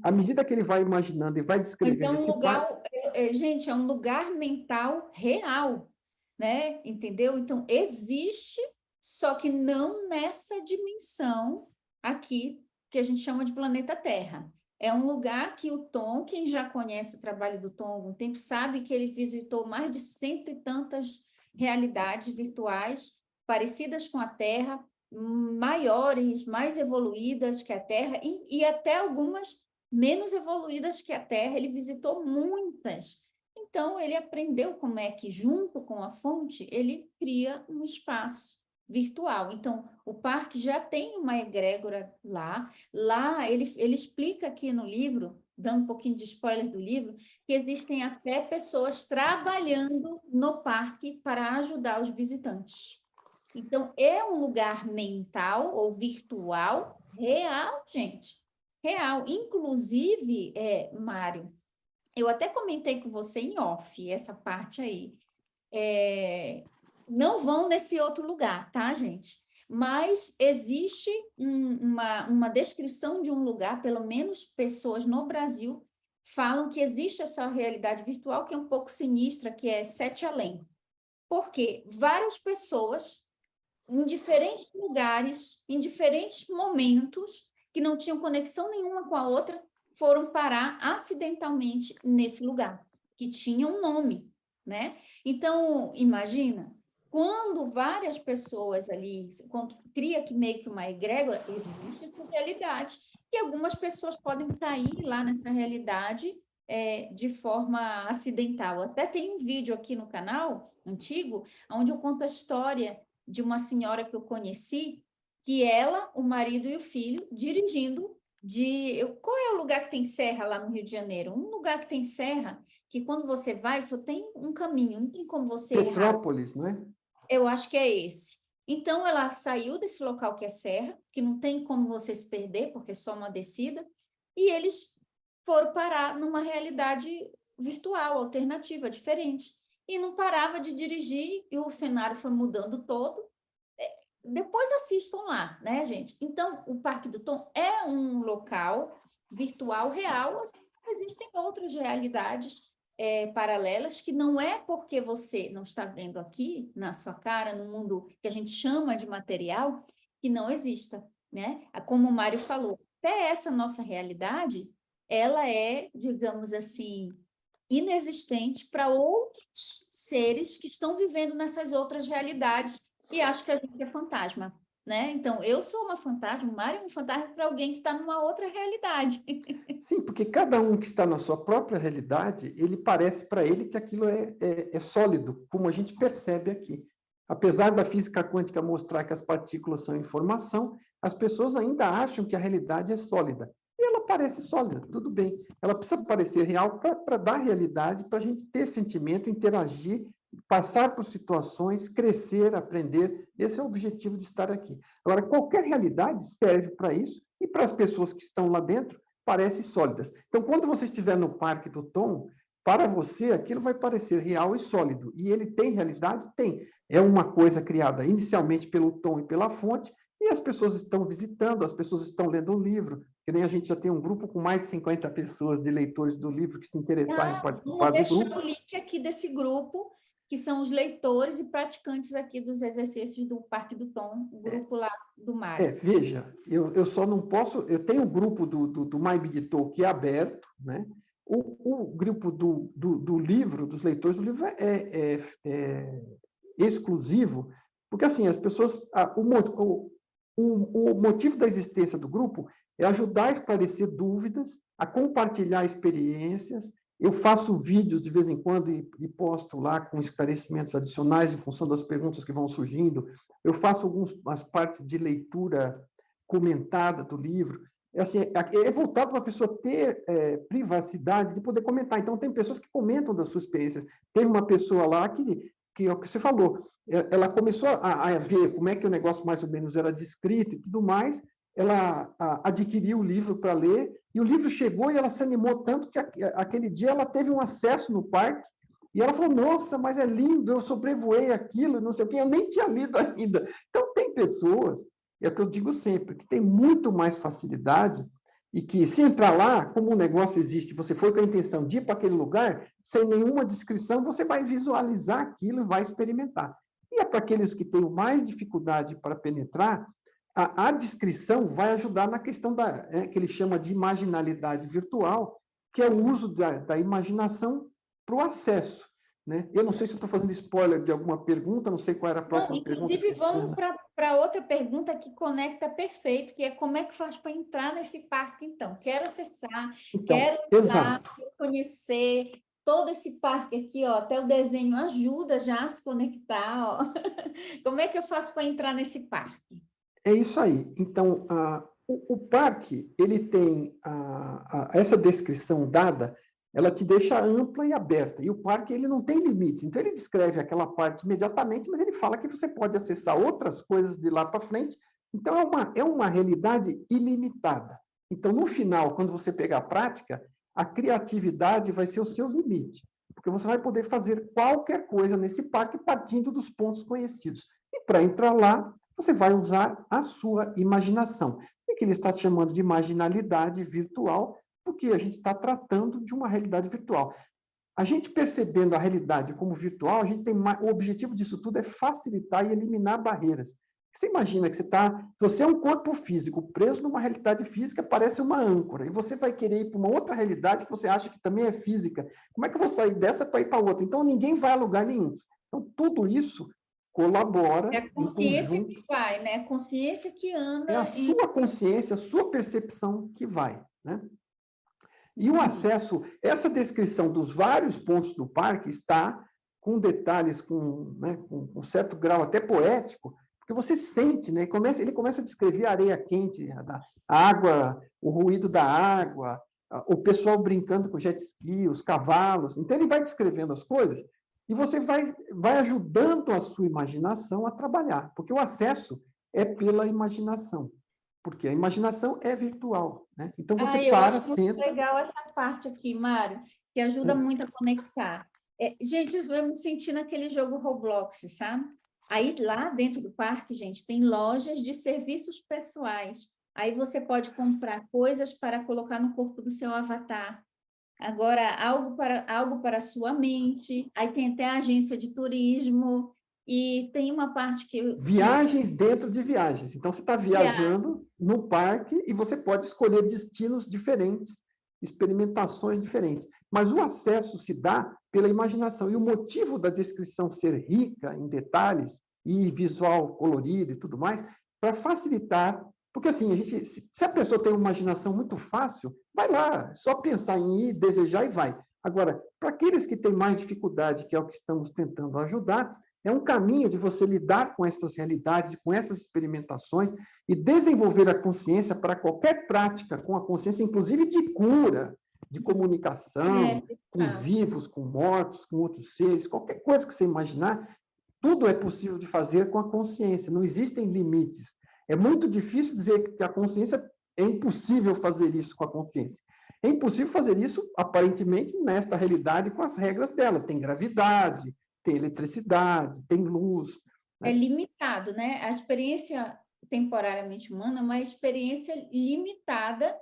À medida que ele vai imaginando e vai descrevendo Então, esse parque... gente, é um lugar mental real, né? Entendeu? Então, existe, só que não nessa dimensão aqui que a gente chama de planeta Terra. É um lugar que o Tom, quem já conhece o trabalho do Tom há algum tempo, sabe que ele visitou mais de cento e tantas realidades virtuais parecidas com a Terra, maiores, mais evoluídas que a Terra, e até algumas menos evoluídas que a Terra, ele visitou muitas. Então, ele aprendeu como é que, junto com a fonte, ele cria um espaço virtual. Então, o parque já tem uma egrégora lá. Lá, ele explica aqui no livro, dando um pouquinho de spoiler do livro, que existem até pessoas trabalhando no parque para ajudar os visitantes. Então, é um lugar mental ou virtual real, gente. Real. Inclusive, Mário, eu até comentei com você em off essa parte aí. Não vão nesse outro lugar, tá, gente? Mas existe uma descrição de um lugar, pelo menos pessoas no Brasil falam que existe essa realidade virtual que é um pouco sinistra, que é Sete Além. Porque várias pessoas em diferentes lugares, em diferentes momentos, que não tinham conexão nenhuma com a outra, foram parar acidentalmente nesse lugar, que tinha um nome, né? Então, imagina, quando várias pessoas ali, quando cria que meio que uma egrégora, existe essa realidade, e algumas pessoas podem cair lá nessa realidade de forma acidental. Até tem um vídeo aqui no canal, antigo, onde eu conto a história de uma senhora que eu conheci, que ela, o marido e o filho dirigindo qual é o lugar que tem serra lá no Rio de Janeiro? Um lugar que tem serra, que quando você vai, só tem um caminho, não tem como você errar. Petrópolis, não é? Eu acho que é esse. Então, ela saiu desse local que é serra, que não tem como você se perder, porque é só uma descida, e eles foram parar numa realidade virtual, alternativa, diferente. E não parava de dirigir, e o cenário foi mudando todo. Depois assistam lá, né, gente? Então, o Parque do Tom é um local virtual real, assim, existem outras realidades paralelas, que não é porque você não está vendo aqui, na sua cara, no mundo que a gente chama de material, que não exista, né? Como o Mário falou, até essa nossa realidade, ela é, digamos assim, inexistente para outros seres que estão vivendo nessas outras realidades e acham que a gente é fantasma, né? Então, eu sou uma fantasma, o Mário é um fantasma para alguém que está numa outra realidade. Sim, porque cada um que está na sua própria realidade, ele parece para ele que aquilo é sólido, como a gente percebe aqui. Apesar da física quântica mostrar que as partículas são informação, as pessoas ainda acham que a realidade é sólida. E ela parece sólida, tudo bem. Ela precisa parecer real para dar realidade, para a gente ter sentimento, interagir, passar por situações, crescer, aprender. Esse é o objetivo de estar aqui. Agora, qualquer realidade serve para isso, e para as pessoas que estão lá dentro, parecem sólidas. Então, quando você estiver no Parque do Tom, para você, aquilo vai parecer real e sólido. E ele tem realidade? Tem. É uma coisa criada inicialmente pelo Tom e pela fonte, e as pessoas estão visitando, as pessoas estão lendo o livro, que nem a gente já tem um grupo com mais de 50 pessoas de leitores do livro que se interessarem em participar Vamos do deixar grupo. o link aqui desse grupo, que são os leitores e praticantes aqui dos exercícios do Parque do Tom, o grupo lá do Mário. Veja, eu só não posso. Eu tenho o grupo do MyBigTalk que é aberto, né? O grupo do livro, dos leitores do livro, é exclusivo, porque assim, as pessoas. O motivo da existência do grupo é ajudar a esclarecer dúvidas, a compartilhar experiências. Eu faço vídeos de vez em quando e posto lá com esclarecimentos adicionais em função das perguntas que vão surgindo. Eu faço algumas partes de leitura comentada do livro. Assim, é voltado para a pessoa ter privacidade de poder comentar. Então, tem pessoas que comentam das suas experiências. Teve uma pessoa lá que é o que você falou, ela começou a ver como é que o negócio mais ou menos era descrito e tudo mais, ela adquiriu o livro para ler, e o livro chegou e ela se animou tanto que aquele dia ela teve um acesso no parque, e ela falou, nossa, mas é lindo, eu sobrevoei aquilo, não sei o quê, eu nem tinha lido ainda. Então, tem pessoas, é o que eu digo sempre, que tem muito mais facilidade e que, se entrar lá, como o negócio existe, você foi com a intenção de ir para aquele lugar, sem nenhuma descrição, você vai visualizar aquilo e vai experimentar. E é para aqueles que têm mais dificuldade para penetrar, a descrição vai ajudar na questão que ele chama de imaginalidade virtual, que é o uso da imaginação para o acesso. Né? Eu não sei se estou fazendo spoiler de alguma pergunta, não sei qual era a próxima Não, pergunta. inclusive, vamos para outra pergunta que conecta perfeito, que é como é que faz para entrar nesse parque, então? Quero acessar, Então, quero ir lá, quero conhecer todo esse parque aqui, ó, até o desenho ajuda já a se conectar, ó. Como é que eu faço para entrar nesse parque? É isso aí. Então, o parque, ele tem essa descrição dada, ela te deixa ampla e aberta. E o parque, ele não tem limites. Então, ele descreve aquela parte imediatamente, mas ele fala que você pode acessar outras coisas de lá para frente. Então, é uma realidade ilimitada. Então, no final, quando você pegar a prática, a criatividade vai ser o seu limite. Porque você vai poder fazer qualquer coisa nesse parque partindo dos pontos conhecidos. E para entrar lá, você vai usar a sua imaginação. E que ele está chamando de imaginalidade virtual, porque a gente está tratando de uma realidade virtual. A gente percebendo a realidade como virtual, a gente tem o objetivo disso tudo é facilitar e eliminar barreiras. Você imagina que você é um corpo físico preso numa realidade física, parece uma âncora, e você vai querer ir para uma outra realidade que você acha que também é física. Como é que eu vou sair dessa para ir para outra? Então, ninguém vai a lugar nenhum. Então, tudo isso colabora É a em consciência conjunto. que vai, né? A consciência que É a anda em... sua consciência, a sua percepção que vai. Né? E o acesso, essa descrição dos vários pontos do parque está com detalhes, com certo grau até poético, porque você sente, né? Ele começa a descrever a areia quente, a água, o ruído da água, o pessoal brincando com jet ski, os cavalos. Então, ele vai descrevendo as coisas e você vai ajudando a sua imaginação a trabalhar, porque o acesso é pela imaginação, porque a imaginação é virtual. Né? Então, você Eu acho muito senta... legal essa parte aqui, Mário, que ajuda muito a conectar. Gente, eu me senti naquele jogo Roblox, sabe? Aí, lá dentro do parque, gente, tem lojas de serviços pessoais. Aí você pode comprar coisas para colocar no corpo do seu avatar. Agora, algo para a sua mente, aí tem até a agência de turismo, e tem uma parte que Viagens dentro de viagens. Então, você está viajando no parque e você pode escolher destinos diferentes, experimentações diferentes. Mas o acesso se dá pela imaginação. E o motivo da descrição ser rica em detalhes e visual colorido e tudo mais, para facilitar. Porque, assim, se a pessoa tem uma imaginação muito fácil, vai lá, é só pensar em ir, desejar e vai. Agora, para aqueles que têm mais dificuldade, que é o que estamos tentando ajudar, é um caminho de você lidar com essas realidades, com essas experimentações e desenvolver a consciência para qualquer prática com a consciência, inclusive de cura, de comunicação, com vivos, com mortos, com outros seres, qualquer coisa que você imaginar, tudo é possível de fazer com a consciência, não existem limites. É muito difícil dizer que a consciência é impossível fazer isso com a consciência. É impossível fazer isso, aparentemente, nesta realidade, com as regras dela. Tem gravidade, tem eletricidade, tem luz. É limitado, né? A experiência temporariamente humana é uma experiência limitada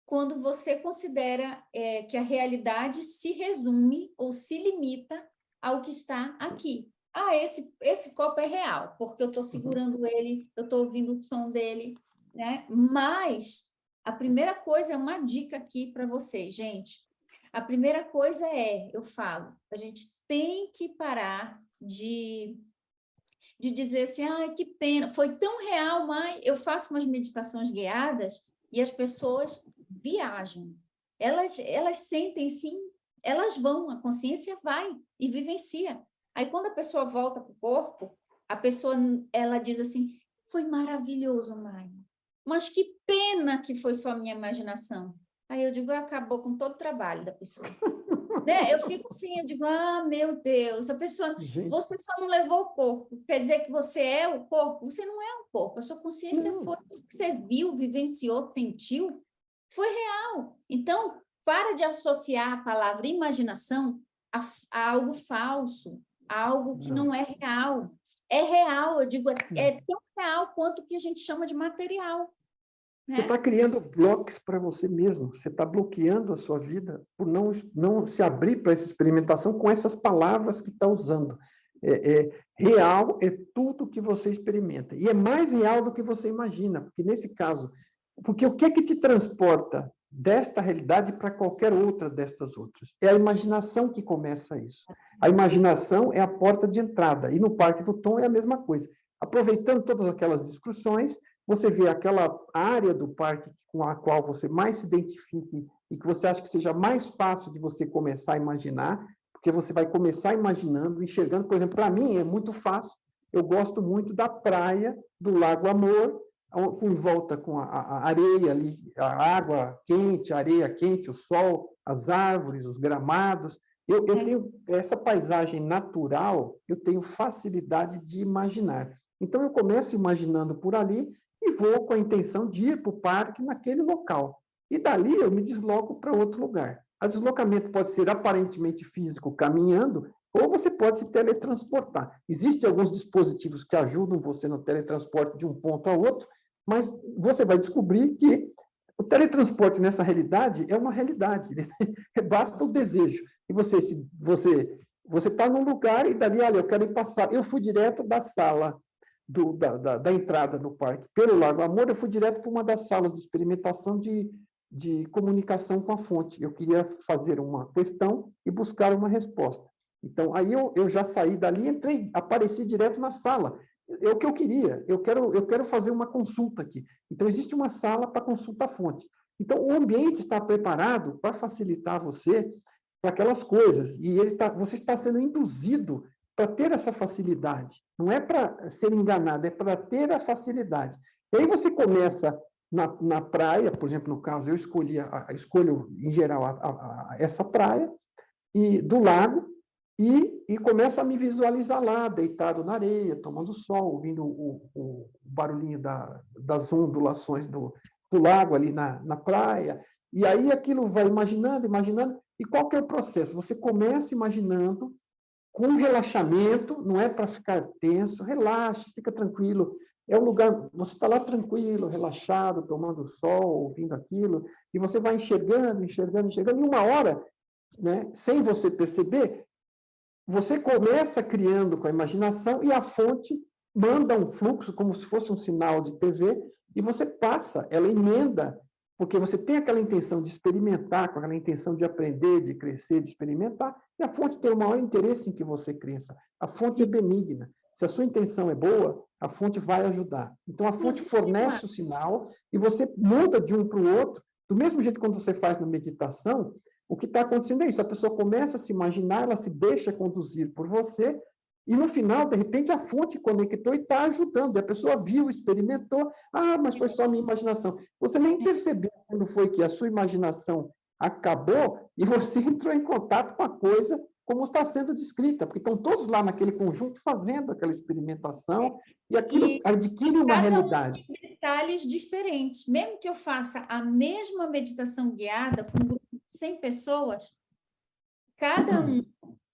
quando você considera que a realidade se resume ou se limita ao que está aqui. Ah, esse copo é real, porque eu estou segurando ele, eu estou ouvindo o som dele, né? Mas a primeira coisa é uma dica aqui para vocês, gente. A primeira coisa eu falo, a gente tem que parar de dizer assim, ai, que pena, foi tão real, mãe. Eu faço umas meditações guiadas e as pessoas viajam. Elas sentem, sim, elas vão, a consciência vai e vivencia. Aí, quando a pessoa volta para o corpo, a pessoa, ela diz assim, foi maravilhoso, mãe, mas que pena que foi só a minha imaginação. Aí eu digo, acabou com todo o trabalho da pessoa. Né? Eu fico assim, eu digo, meu Deus, a pessoa, você só não levou o corpo, quer dizer que você é o corpo? Você não é o corpo, a sua consciência foi o que você viu, vivenciou, sentiu, foi real. Então, para de associar a palavra imaginação a algo falso, a algo que não é real. É real, eu digo, é tão real quanto o que a gente chama de material. Você está criando blocos para você mesmo, você está bloqueando a sua vida por não se abrir para essa experimentação com essas palavras que está usando. Real é tudo que você experimenta, e é mais real do que você imagina, porque nesse caso, porque o que é que te transporta desta realidade para qualquer outra destas outras? É a imaginação que começa isso. A imaginação é a porta de entrada, e no Parque do Tom é a mesma coisa. Aproveitando todas aquelas discussões, você vê aquela área do parque com a qual você mais se identifique e que você acha que seja mais fácil de você começar a imaginar, porque você vai começar imaginando, enxergando. Por exemplo, para mim é muito fácil, eu gosto muito da praia do Lago Amor, em volta com a areia ali, a água quente, a areia quente, o sol, as árvores, os gramados. Eu tenho essa paisagem natural, eu tenho facilidade de imaginar. Então, eu começo imaginando por ali e vou com a intenção de ir para o parque naquele local. E dali eu me desloco para outro lugar. O deslocamento pode ser aparentemente físico, caminhando, ou você pode se teletransportar. Existem alguns dispositivos que ajudam você no teletransporte de um ponto a outro, mas você vai descobrir que o teletransporte nessa realidade é uma realidade. Basta o desejo. E você está num lugar e dali, olha, eu quero ir passar. Eu fui direto da sala da entrada no parque pelo Lago Amor, eu fui direto para uma das salas de experimentação de comunicação com a fonte. Eu queria fazer uma questão e buscar uma resposta. Então, aí eu já saí dali, entrei, apareci direto na sala. É o que eu queria. Eu quero fazer uma consulta aqui. Então, existe uma sala para consulta à fonte. Então, o ambiente está preparado para facilitar você para aquelas coisas. E você está sendo induzido para ter essa facilidade. Não é para ser enganado, é para ter a facilidade. E aí você começa na praia, por exemplo, no caso, eu escolho, em geral, essa praia, e do lago, e começo a me visualizar lá, deitado na areia, tomando sol, ouvindo o barulhinho das ondulações do lago ali na praia. E aí aquilo vai imaginando, e qual que é o processo? Você começa imaginando com relaxamento, não é para ficar tenso, relaxa, fica tranquilo. É um lugar, você está lá tranquilo, relaxado, tomando sol, ouvindo aquilo, e você vai enxergando, e uma hora né, sem você perceber, você começa criando com a imaginação e a fonte manda um fluxo como se fosse um sinal de TV e você passa, ela emenda, porque você tem aquela intenção de experimentar, com aquela intenção de aprender, de crescer, de experimentar, e a fonte tem o maior interesse em que você cresça. A fonte é benigna. Se a sua intenção é boa, a fonte vai ajudar. Então, a fonte fornece o sinal e você muda de um para o outro. Do mesmo jeito que quando você faz na meditação, o que está acontecendo é isso. A pessoa começa a se imaginar, ela se deixa conduzir por você, e no final, de repente, a fonte conectou e está ajudando. E a pessoa viu, experimentou. Ah, mas foi só minha imaginação. Você nem percebeu quando foi que a sua imaginação acabou e você entrou em contato com a coisa como está sendo descrita, porque estão todos lá naquele conjunto fazendo aquela experimentação e aquilo adquire uma realidade. Detalhes diferentes. Mesmo que eu faça a mesma meditação guiada com um grupo de 100 pessoas, cada um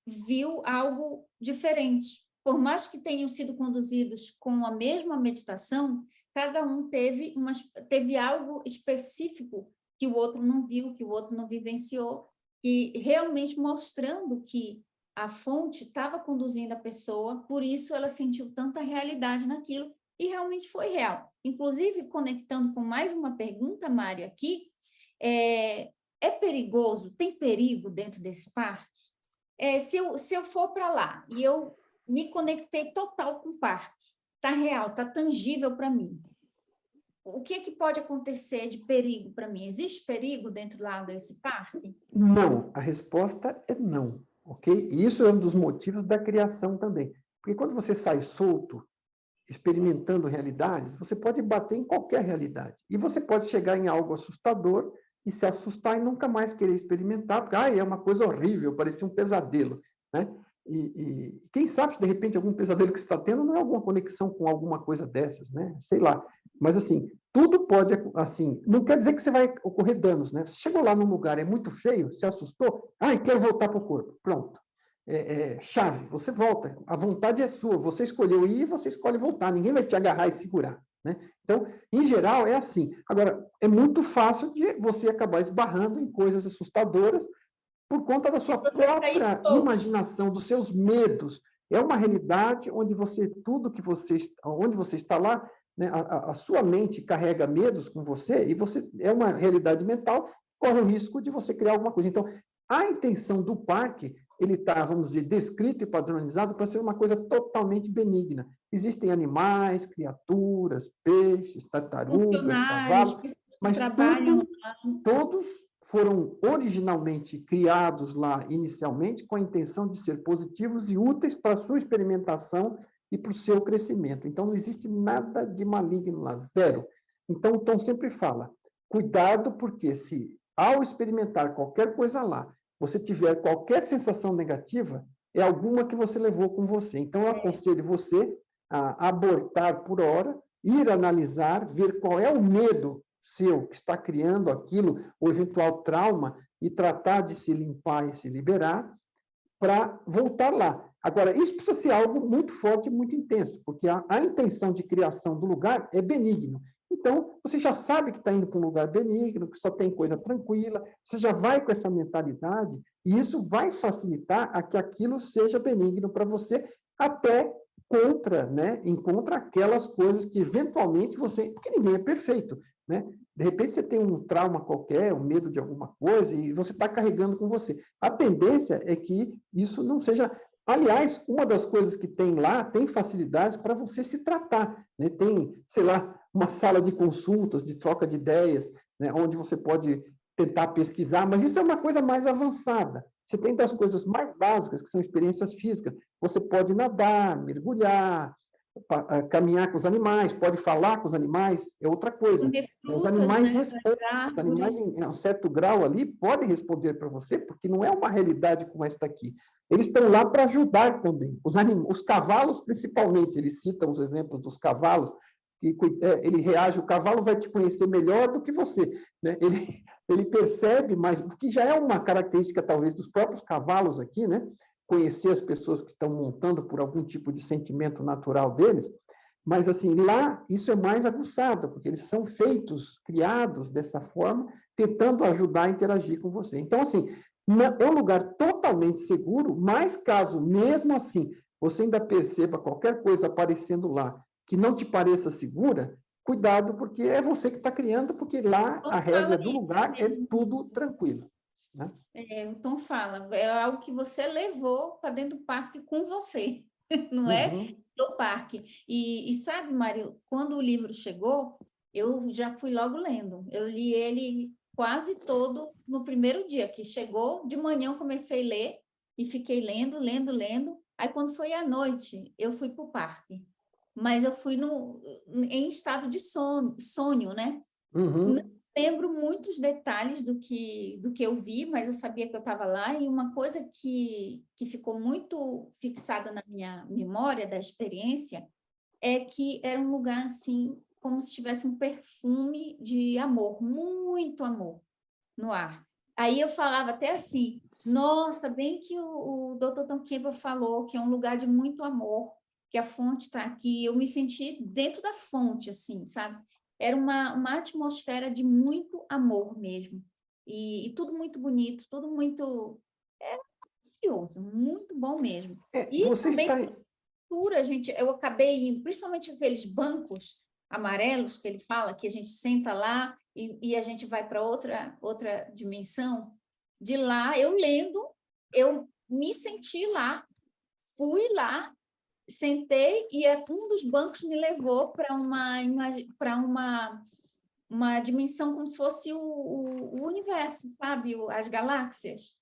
viu algo diferente. Por mais que tenham sido conduzidos com a mesma meditação, cada um teve algo específico que o outro não viu, que o outro não vivenciou, e realmente mostrando que a fonte estava conduzindo a pessoa, por isso ela sentiu tanta realidade naquilo, e realmente foi real. Inclusive, conectando com mais uma pergunta, Mário, aqui, é perigoso? Tem perigo dentro desse parque? Se eu for para lá e eu me conectei total com o parque, está real, está tangível para mim, o que pode acontecer de perigo para mim? Existe perigo dentro lá desse parque? Não, a resposta é não, ok? E isso é um dos motivos da criação também. Porque quando você sai solto, experimentando realidades, você pode bater em qualquer realidade. E você pode chegar em algo assustador e se assustar e nunca mais querer experimentar, porque é uma coisa horrível, parecia um pesadelo, né? E quem sabe se de repente algum pesadelo que você está tendo não é alguma conexão com alguma coisa dessas, né? Sei lá. Mas assim, tudo pode, assim, não quer dizer que você vai ocorrer danos, né? Você chegou lá num lugar, é muito feio, se assustou, quero voltar para o corpo, pronto. Chave, você volta, a vontade é sua, você escolheu ir, você escolhe voltar, ninguém vai te agarrar e segurar, né? Então, em geral, é assim. Agora, é muito fácil de você acabar esbarrando em coisas assustadoras por conta da sua própria imaginação, dos seus medos. É uma realidade onde onde você está lá, né, a sua mente carrega medos com você e você é uma realidade mental, corre o risco de você criar alguma coisa. Então, a intenção do parque, ele está, vamos dizer, descrito e padronizado para ser uma coisa totalmente benigna. Existem animais, criaturas, peixes, tartarugas, cavalos, mas todos foram originalmente criados lá, inicialmente, com a intenção de ser positivos e úteis para a sua experimentação e para o seu crescimento. Então, não existe nada de maligno lá, zero. Então, o Tom sempre fala, cuidado, porque se, ao experimentar qualquer coisa lá, você tiver qualquer sensação negativa, é alguma que você levou com você. Então, eu aconselho você a abortar por hora, ir analisar, ver qual é o medo seu que está criando aquilo, o eventual trauma, e tratar de se limpar e se liberar para voltar lá. Agora, isso precisa ser algo muito forte e muito intenso, porque a intenção de criação do lugar é benigno. Então, você já sabe que está indo para um lugar benigno, que só tem coisa tranquila, você já vai com essa mentalidade, e isso vai facilitar a que aquilo seja benigno para você, até encontra aquelas coisas que eventualmente você... Porque ninguém é perfeito, né? De repente você tem um trauma qualquer, um medo de alguma coisa, e você está carregando com você. A tendência é que isso não seja... Aliás, uma das coisas que tem lá, tem facilidades para você se tratar, né? Tem, sei lá, uma sala de consultas, de troca de ideias, né? Onde você pode tentar pesquisar, mas isso é uma coisa mais avançada. Você tem das coisas mais básicas, que são experiências físicas. Você pode nadar, mergulhar, caminhar com os animais, pode falar com os animais, é outra coisa. Os animais respondem, os animais, em um certo grau ali, podem responder para você, porque não é uma realidade como esta aqui. Eles estão lá para ajudar também. Os cavalos, principalmente, eles citam os exemplos dos cavalos, que ele reage, o cavalo vai te conhecer melhor do que você, né? Ele percebe mais, porque já é uma característica, talvez, dos próprios cavalos aqui, né? Conhecer as pessoas que estão montando por algum tipo de sentimento natural deles, mas, assim, lá isso é mais aguçado, porque eles são feitos, criados dessa forma, tentando ajudar a interagir com você. Então, assim, É um lugar totalmente seguro, mas caso, mesmo assim, você ainda perceba qualquer coisa aparecendo lá que não te pareça segura, cuidado, porque é você que está criando, porque lá Tom a fala regra do isso lugar é mesmo. tudo tranquilo, né? O Tom fala, é algo que você levou para dentro do parque com você, não é Uhum. do parque. E sabe, Mário, quando o livro chegou, eu já fui logo lendo. Eu li ele quase todo no primeiro dia que chegou. De manhã eu comecei a ler e fiquei lendo, lendo, lendo. Aí quando foi à noite, eu fui para o parque. Mas eu fui em estado de sonho, né? Uhum. Lembro muitos detalhes do que eu vi, mas eu sabia que eu estava lá, e uma coisa que ficou muito fixada na minha memória da experiência é que era um lugar assim, como se tivesse um perfume de amor, muito amor no ar. Aí eu falava até assim, nossa, bem que o Dr. Tom Campbell falou que é um lugar de muito amor, que a fonte está aqui. Eu me senti dentro da fonte, assim, sabe? Era uma atmosfera de muito amor mesmo. E tudo muito bonito, tudo muito curioso, muito bom mesmo. E Você também está. cultura, gente, eu acabei indo, principalmente aqueles bancos amarelos que ele fala, que a gente senta lá e a gente vai para outra dimensão. De lá, eu lendo, eu me senti lá, fui lá, sentei e um dos bancos me levou para uma dimensão como se fosse o universo, sabe? As galáxias.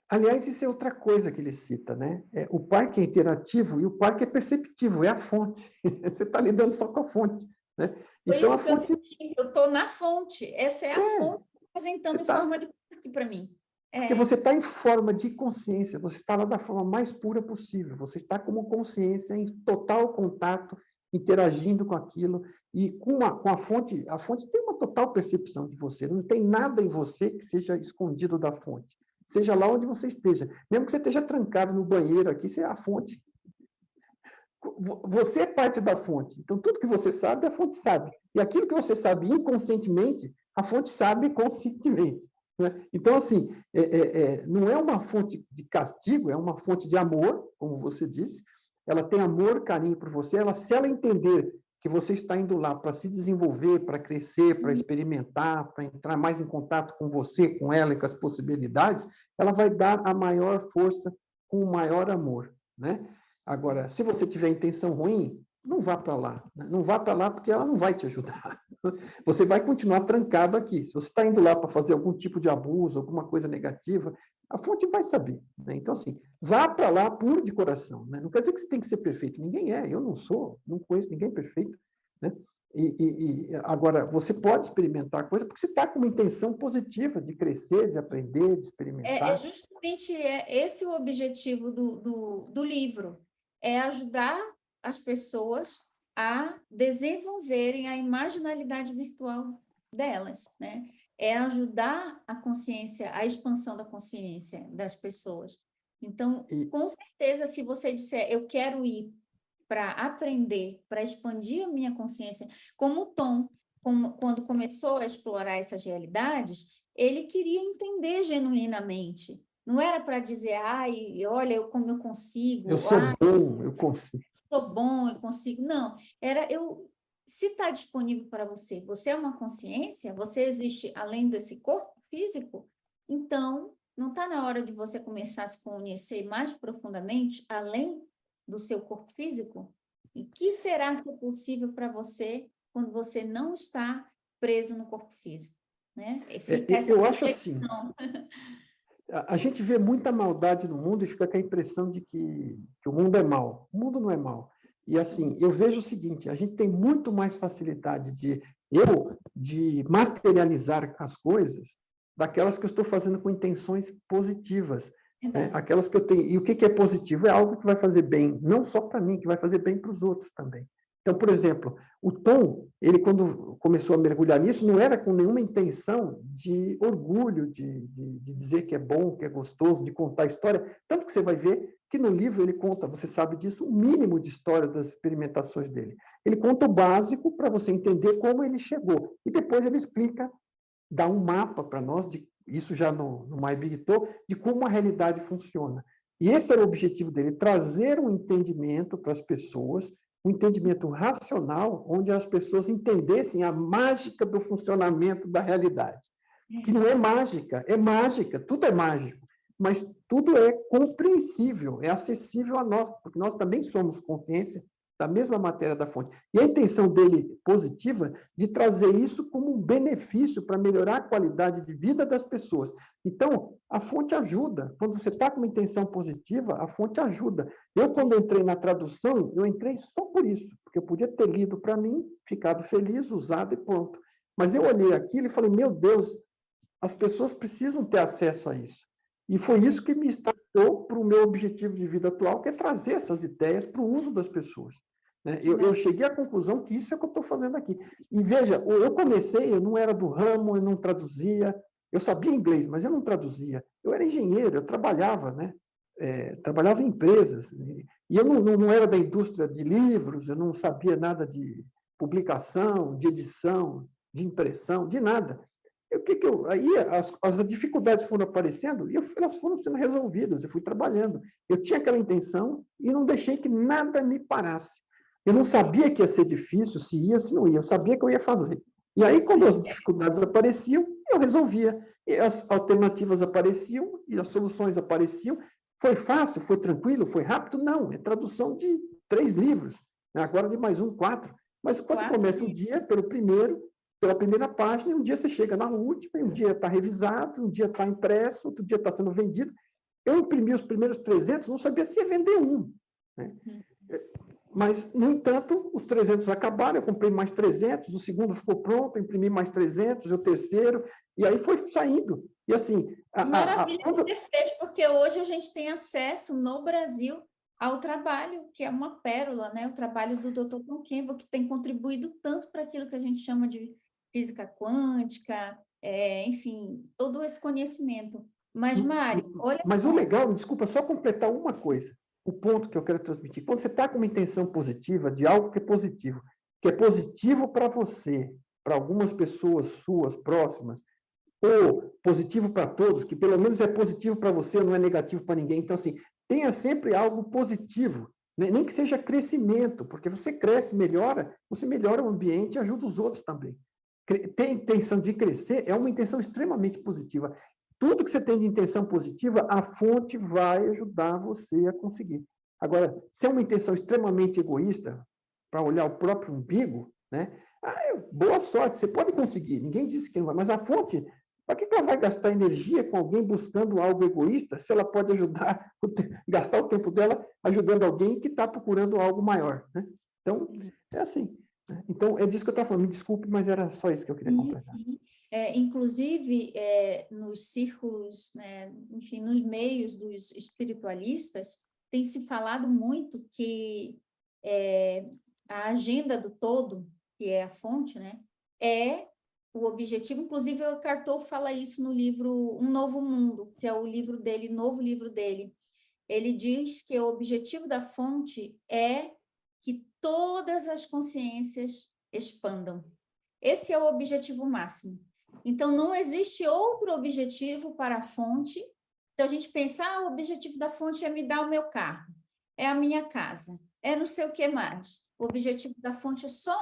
Aliás, isso é outra coisa que ele cita, né? O parque é interativo e o parque é perceptivo, é a fonte. Você está lidando só com a fonte, né? Foi Então, a isso que eu fonte senti. Eu estou na fonte. Essa é a fonte você apresentando em está. forma de parque para mim. Porque É, você está em forma de consciência, você está lá da forma mais pura possível, você está como consciência em total contato, interagindo com aquilo, e com a fonte tem uma total percepção de você, não tem nada em você que seja escondido da fonte, seja lá onde você esteja, mesmo que você esteja trancado no banheiro aqui, você é a fonte. Você é parte da fonte, então tudo que você sabe, a fonte sabe, e aquilo que você sabe inconscientemente, a fonte sabe conscientemente. Né? Então, assim, não é uma fonte de castigo, é uma fonte de amor, como você disse. Ela tem amor, carinho por você. Se ela entender que você está indo lá para se desenvolver, para crescer, para experimentar, para entrar mais em contato com você, com ela e com as possibilidades, ela vai dar a maior força com o maior amor. Né? Agora, se você tiver intenção ruim, não vá para lá. Né? Não vá para lá porque ela não vai te ajudar. Você vai continuar trancado aqui. Se você está indo lá para fazer algum tipo de abuso, alguma coisa negativa, a fonte vai saber. Né? Então, assim, vá para lá puro de coração. Né? Não quer dizer que você tem que ser perfeito. Ninguém é. Eu não sou. Não conheço ninguém perfeito. Né? Agora, você pode experimentar a coisa porque você está com uma intenção positiva de crescer, de aprender, de é experimentar. justamente esse o objetivo do livro, é ajudar as pessoas a desenvolverem a imaginalidade virtual delas, né? É ajudar a consciência, a expansão da consciência das pessoas. Então, E, com certeza, se você disser, eu quero ir para aprender, para expandir a minha consciência, como o Tom, quando começou a explorar essas realidades, ele queria entender genuinamente. Não era para dizer, ai, olha, como eu eu consigo, sou ai, bom, eu consigo. sou bom, eu consigo. Não, era eu. Se está disponível para você, você é uma consciência, você existe além desse corpo físico, então não está na hora de você começar a se conhecer mais profundamente, além do seu corpo físico? E que será que é possível para você quando você não está preso no corpo físico? Né? E fica essa Eu acho assim, reflexão. a gente vê muita maldade no mundo e fica com a impressão de que o mundo é mau. O mundo não é mau. E assim, eu vejo o seguinte, a gente tem muito mais facilidade de materializar as coisas daquelas que eu estou fazendo com intenções positivas. Né? Verdade. Aquelas que eu tenho. E o que é positivo? É algo que vai fazer bem, não só para mim, que vai fazer bem para os outros também. Então, por exemplo, o Tom, ele quando começou a mergulhar nisso, não era com nenhuma intenção de orgulho, de dizer que é bom, que é gostoso, de contar a história. Tanto que você vai ver que no livro ele conta, você sabe disso, o mínimo de história das experimentações dele. Ele conta o básico para você entender como ele chegou. E depois ele explica dá um mapa para nós, isso já no My Big Tour, de como a realidade funciona. E esse era o objetivo dele, trazer um entendimento para as pessoas, um entendimento racional, onde as pessoas entendessem a mágica do funcionamento da realidade. Que não é mágica, tudo é mágico, mas tudo é compreensível, é acessível a nós, porque nós também somos consciência da mesma matéria da fonte. E a intenção dele positiva de trazer isso como um benefício para melhorar a qualidade de vida das pessoas. Então, a fonte ajuda. Quando você está com uma intenção positiva, a fonte ajuda. Eu, quando entrei na tradução, eu entrei só por isso, porque eu podia ter lido para mim, ficado feliz, usado e pronto. Mas eu olhei aquilo e falei, meu Deus, as pessoas precisam ter acesso a isso. E foi isso que me startou para o meu objetivo de vida atual, que é trazer essas ideias para o uso das pessoas. Né? Eu cheguei à conclusão que isso é o que eu estou fazendo aqui. E veja, eu comecei, eu não era do ramo, eu não traduzia, eu sabia inglês, mas eu não traduzia. Eu era engenheiro, eu trabalhava, né? Trabalhava em empresas. E eu não era da indústria de livros, eu não sabia nada de publicação, de edição, de impressão, de nada. Aí as dificuldades foram aparecendo e elas foram sendo resolvidas, eu fui trabalhando. Eu tinha aquela intenção e não deixei que nada me parasse. Eu não sabia que ia ser difícil, se ia, se não ia, eu sabia que eu ia fazer. E aí, quando as dificuldades apareciam, eu resolvia. E as alternativas apareciam e as soluções apareciam. Foi fácil, foi tranquilo, foi rápido? Não, é tradução de 3 livros, né? Agora de mais 4. Mas quando você começa um dia pela primeira página, e um dia você chega na última, e um dia está revisado, um dia está impresso, outro dia está sendo vendido. Eu imprimi os primeiros 300, não sabia se ia vender um. Né? Mas, no entanto, os 300 acabaram, eu comprei mais 300, o segundo ficou pronto, eu imprimi mais 300, o terceiro, e aí foi saindo. E assim... Maravilha que você fez, porque hoje a gente tem acesso no Brasil ao trabalho, que é uma pérola, né? O trabalho do Dr. Tom Campbell, que tem contribuído tanto para aquilo que a gente chama de física quântica, enfim, todo esse conhecimento. Mas, Mari, olha Mas só... o legal, desculpa, só completar uma coisa, o ponto que eu quero transmitir. Quando você está com uma intenção positiva de algo que é positivo para você, para algumas pessoas suas próximas, ou positivo para todos, que pelo menos é positivo para você, não é negativo para ninguém. Então, assim, tenha sempre algo positivo, né? Nem que seja crescimento, porque você cresce, você melhora o ambiente e ajuda os outros também. Ter intenção de crescer é uma intenção extremamente positiva. Tudo que você tem de intenção positiva, a fonte vai ajudar você a conseguir. Agora, se é uma intenção extremamente egoísta, para olhar o próprio umbigo, né? Boa sorte, você pode conseguir, ninguém disse que não vai, mas a fonte, para que ela vai gastar energia com alguém buscando algo egoísta, se ela pode ajudar, gastar o tempo dela ajudando alguém que está procurando algo maior, né? Então, é assim. Então, é disso que eu estava falando, me desculpe, mas era só isso que eu queria completar. Sim. Inclusive, nos círculos, né, enfim, nos meios dos espiritualistas, tem se falado muito que a agenda do todo, que é a fonte, né, é o objetivo. Inclusive, o Eckhart Tolle fala isso no livro Um Novo Mundo, que é o livro dele, novo livro dele. Ele diz que o objetivo da fonte é que todas as consciências expandam. Esse é o objetivo máximo. Então, não existe outro objetivo para a fonte. Então, a gente pensa, o objetivo da fonte é me dar o meu carro, é a minha casa, é não sei o que mais. O objetivo da fonte é só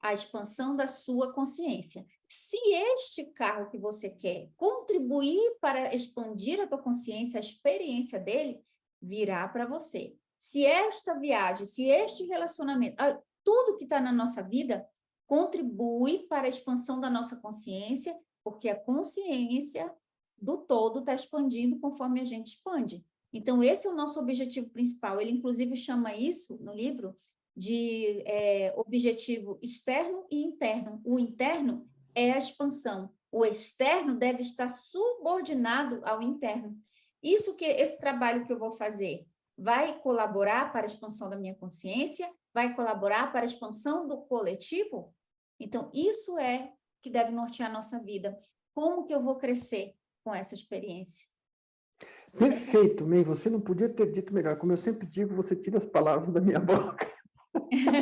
a expansão da sua consciência. Se este carro que você quer contribuir para expandir a tua consciência, a experiência dele, virá para você. Se esta viagem, se este relacionamento, tudo que está na nossa vida contribui para a expansão da nossa consciência, porque a consciência do todo está expandindo conforme a gente expande. Então, esse é o nosso objetivo principal. Ele, inclusive, chama isso, no livro, de objetivo externo e interno. O interno é a expansão. O externo deve estar subordinado ao interno. Esse trabalho que eu vou fazer vai colaborar para a expansão da minha consciência? Vai colaborar para a expansão do coletivo? Então, isso é que deve nortear a nossa vida. Como que eu vou crescer com essa experiência? Perfeito, May. Você não podia ter dito melhor. Como eu sempre digo, você tira as palavras da minha boca.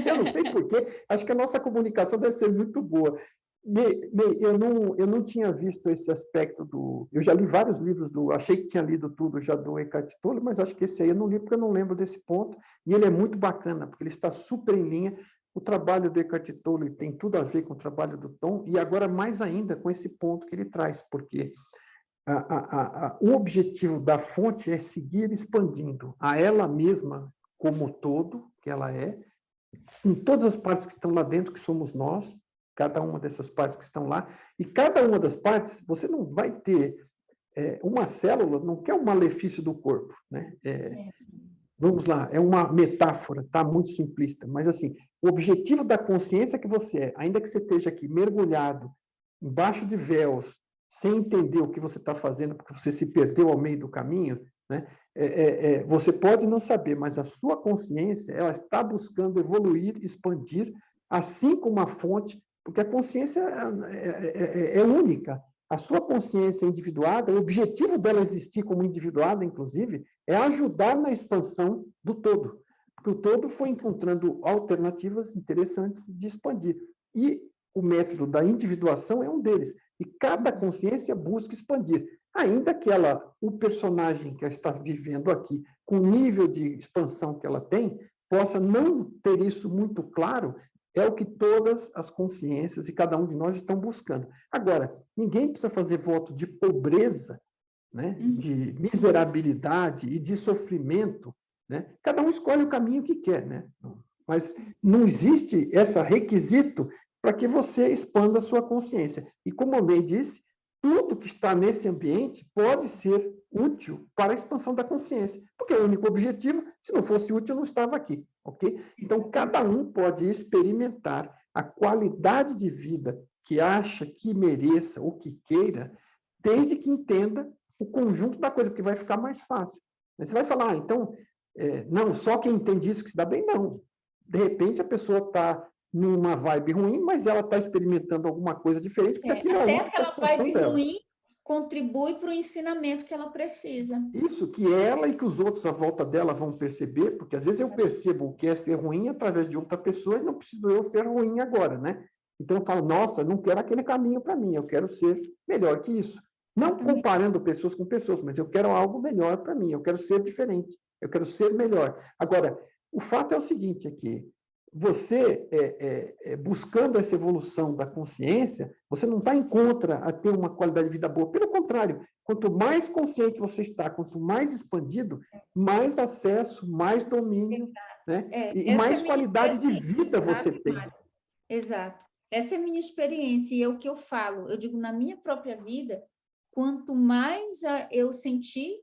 Eu não sei porquê. Acho que a nossa comunicação deve ser muito boa. Eu não tinha visto esse aspecto do... Eu já li vários livros achei que tinha lido tudo já do Eckhart Tolle, mas acho que esse aí eu não li porque eu não lembro desse ponto, e ele é muito bacana, porque ele está super em linha. O trabalho do Eckhart Tolle tem tudo a ver com o trabalho do Tom, e agora mais ainda com esse ponto que ele traz, porque o objetivo da fonte é seguir expandindo a ela mesma como todo, que ela é, em todas as partes que estão lá dentro, que somos nós, cada uma dessas partes que estão lá, e cada uma das partes, você não vai ter uma célula, não quer o malefício do corpo, né? Vamos lá, é uma metáfora, tá? Muito simplista, mas assim, o objetivo da consciência que você é, ainda que você esteja aqui mergulhado, embaixo de véus, sem entender o que você está fazendo, porque você se perdeu ao meio do caminho, né? Você pode não saber, mas a sua consciência, ela está buscando evoluir, expandir, assim como a fonte, porque a consciência é única. A sua consciência individuada, o objetivo dela existir como individuada, inclusive, é ajudar na expansão do todo. Porque o todo foi encontrando alternativas interessantes de expandir. E o método da individuação é um deles. E cada consciência busca expandir. Ainda que o personagem que ela está vivendo aqui, com o nível de expansão que ela tem, possa não ter isso muito claro, é o que todas as consciências e cada um de nós estão buscando. Agora, ninguém precisa fazer voto de pobreza, né? De miserabilidade e de sofrimento, né? Cada um escolhe o caminho que quer, né? Mas não existe esse requisito para que você expanda a sua consciência. E como a May disse, tudo que está nesse ambiente pode ser útil para a expansão da consciência, porque é o único objetivo. Se não fosse útil, eu não estava aqui, ok? Então, cada um pode experimentar a qualidade de vida que acha que mereça ou que queira, desde que entenda o conjunto da coisa, porque vai ficar mais fácil. Você vai falar, então, não, só quem entende isso que se dá bem, não. De repente, a pessoa está numa vibe ruim, mas ela está experimentando alguma coisa diferente, porque aquilo é Até útil para a aquela expansão vibe dela. ruim contribui para o ensinamento que ela precisa. Isso, que ela e que os outros à volta dela vão perceber, porque às vezes eu percebo o que é ser ruim através de outra pessoa e não preciso eu ser ruim agora, né? Então eu falo, nossa, não quero aquele caminho para mim, eu quero ser melhor que isso. Não comparando pessoas com pessoas, mas eu quero algo melhor para mim, eu quero ser diferente, eu quero ser melhor. Agora, o fato é o seguinte aqui, você, buscando essa evolução da consciência, você não está em contra a ter uma qualidade de vida boa. Pelo contrário, quanto mais consciente você está, quanto mais expandido, mais acesso, mais domínio, né? E mais qualidade de vida você tem. Exato. Essa é a minha experiência e é o que eu falo. Eu digo, na minha própria vida, quanto mais eu senti,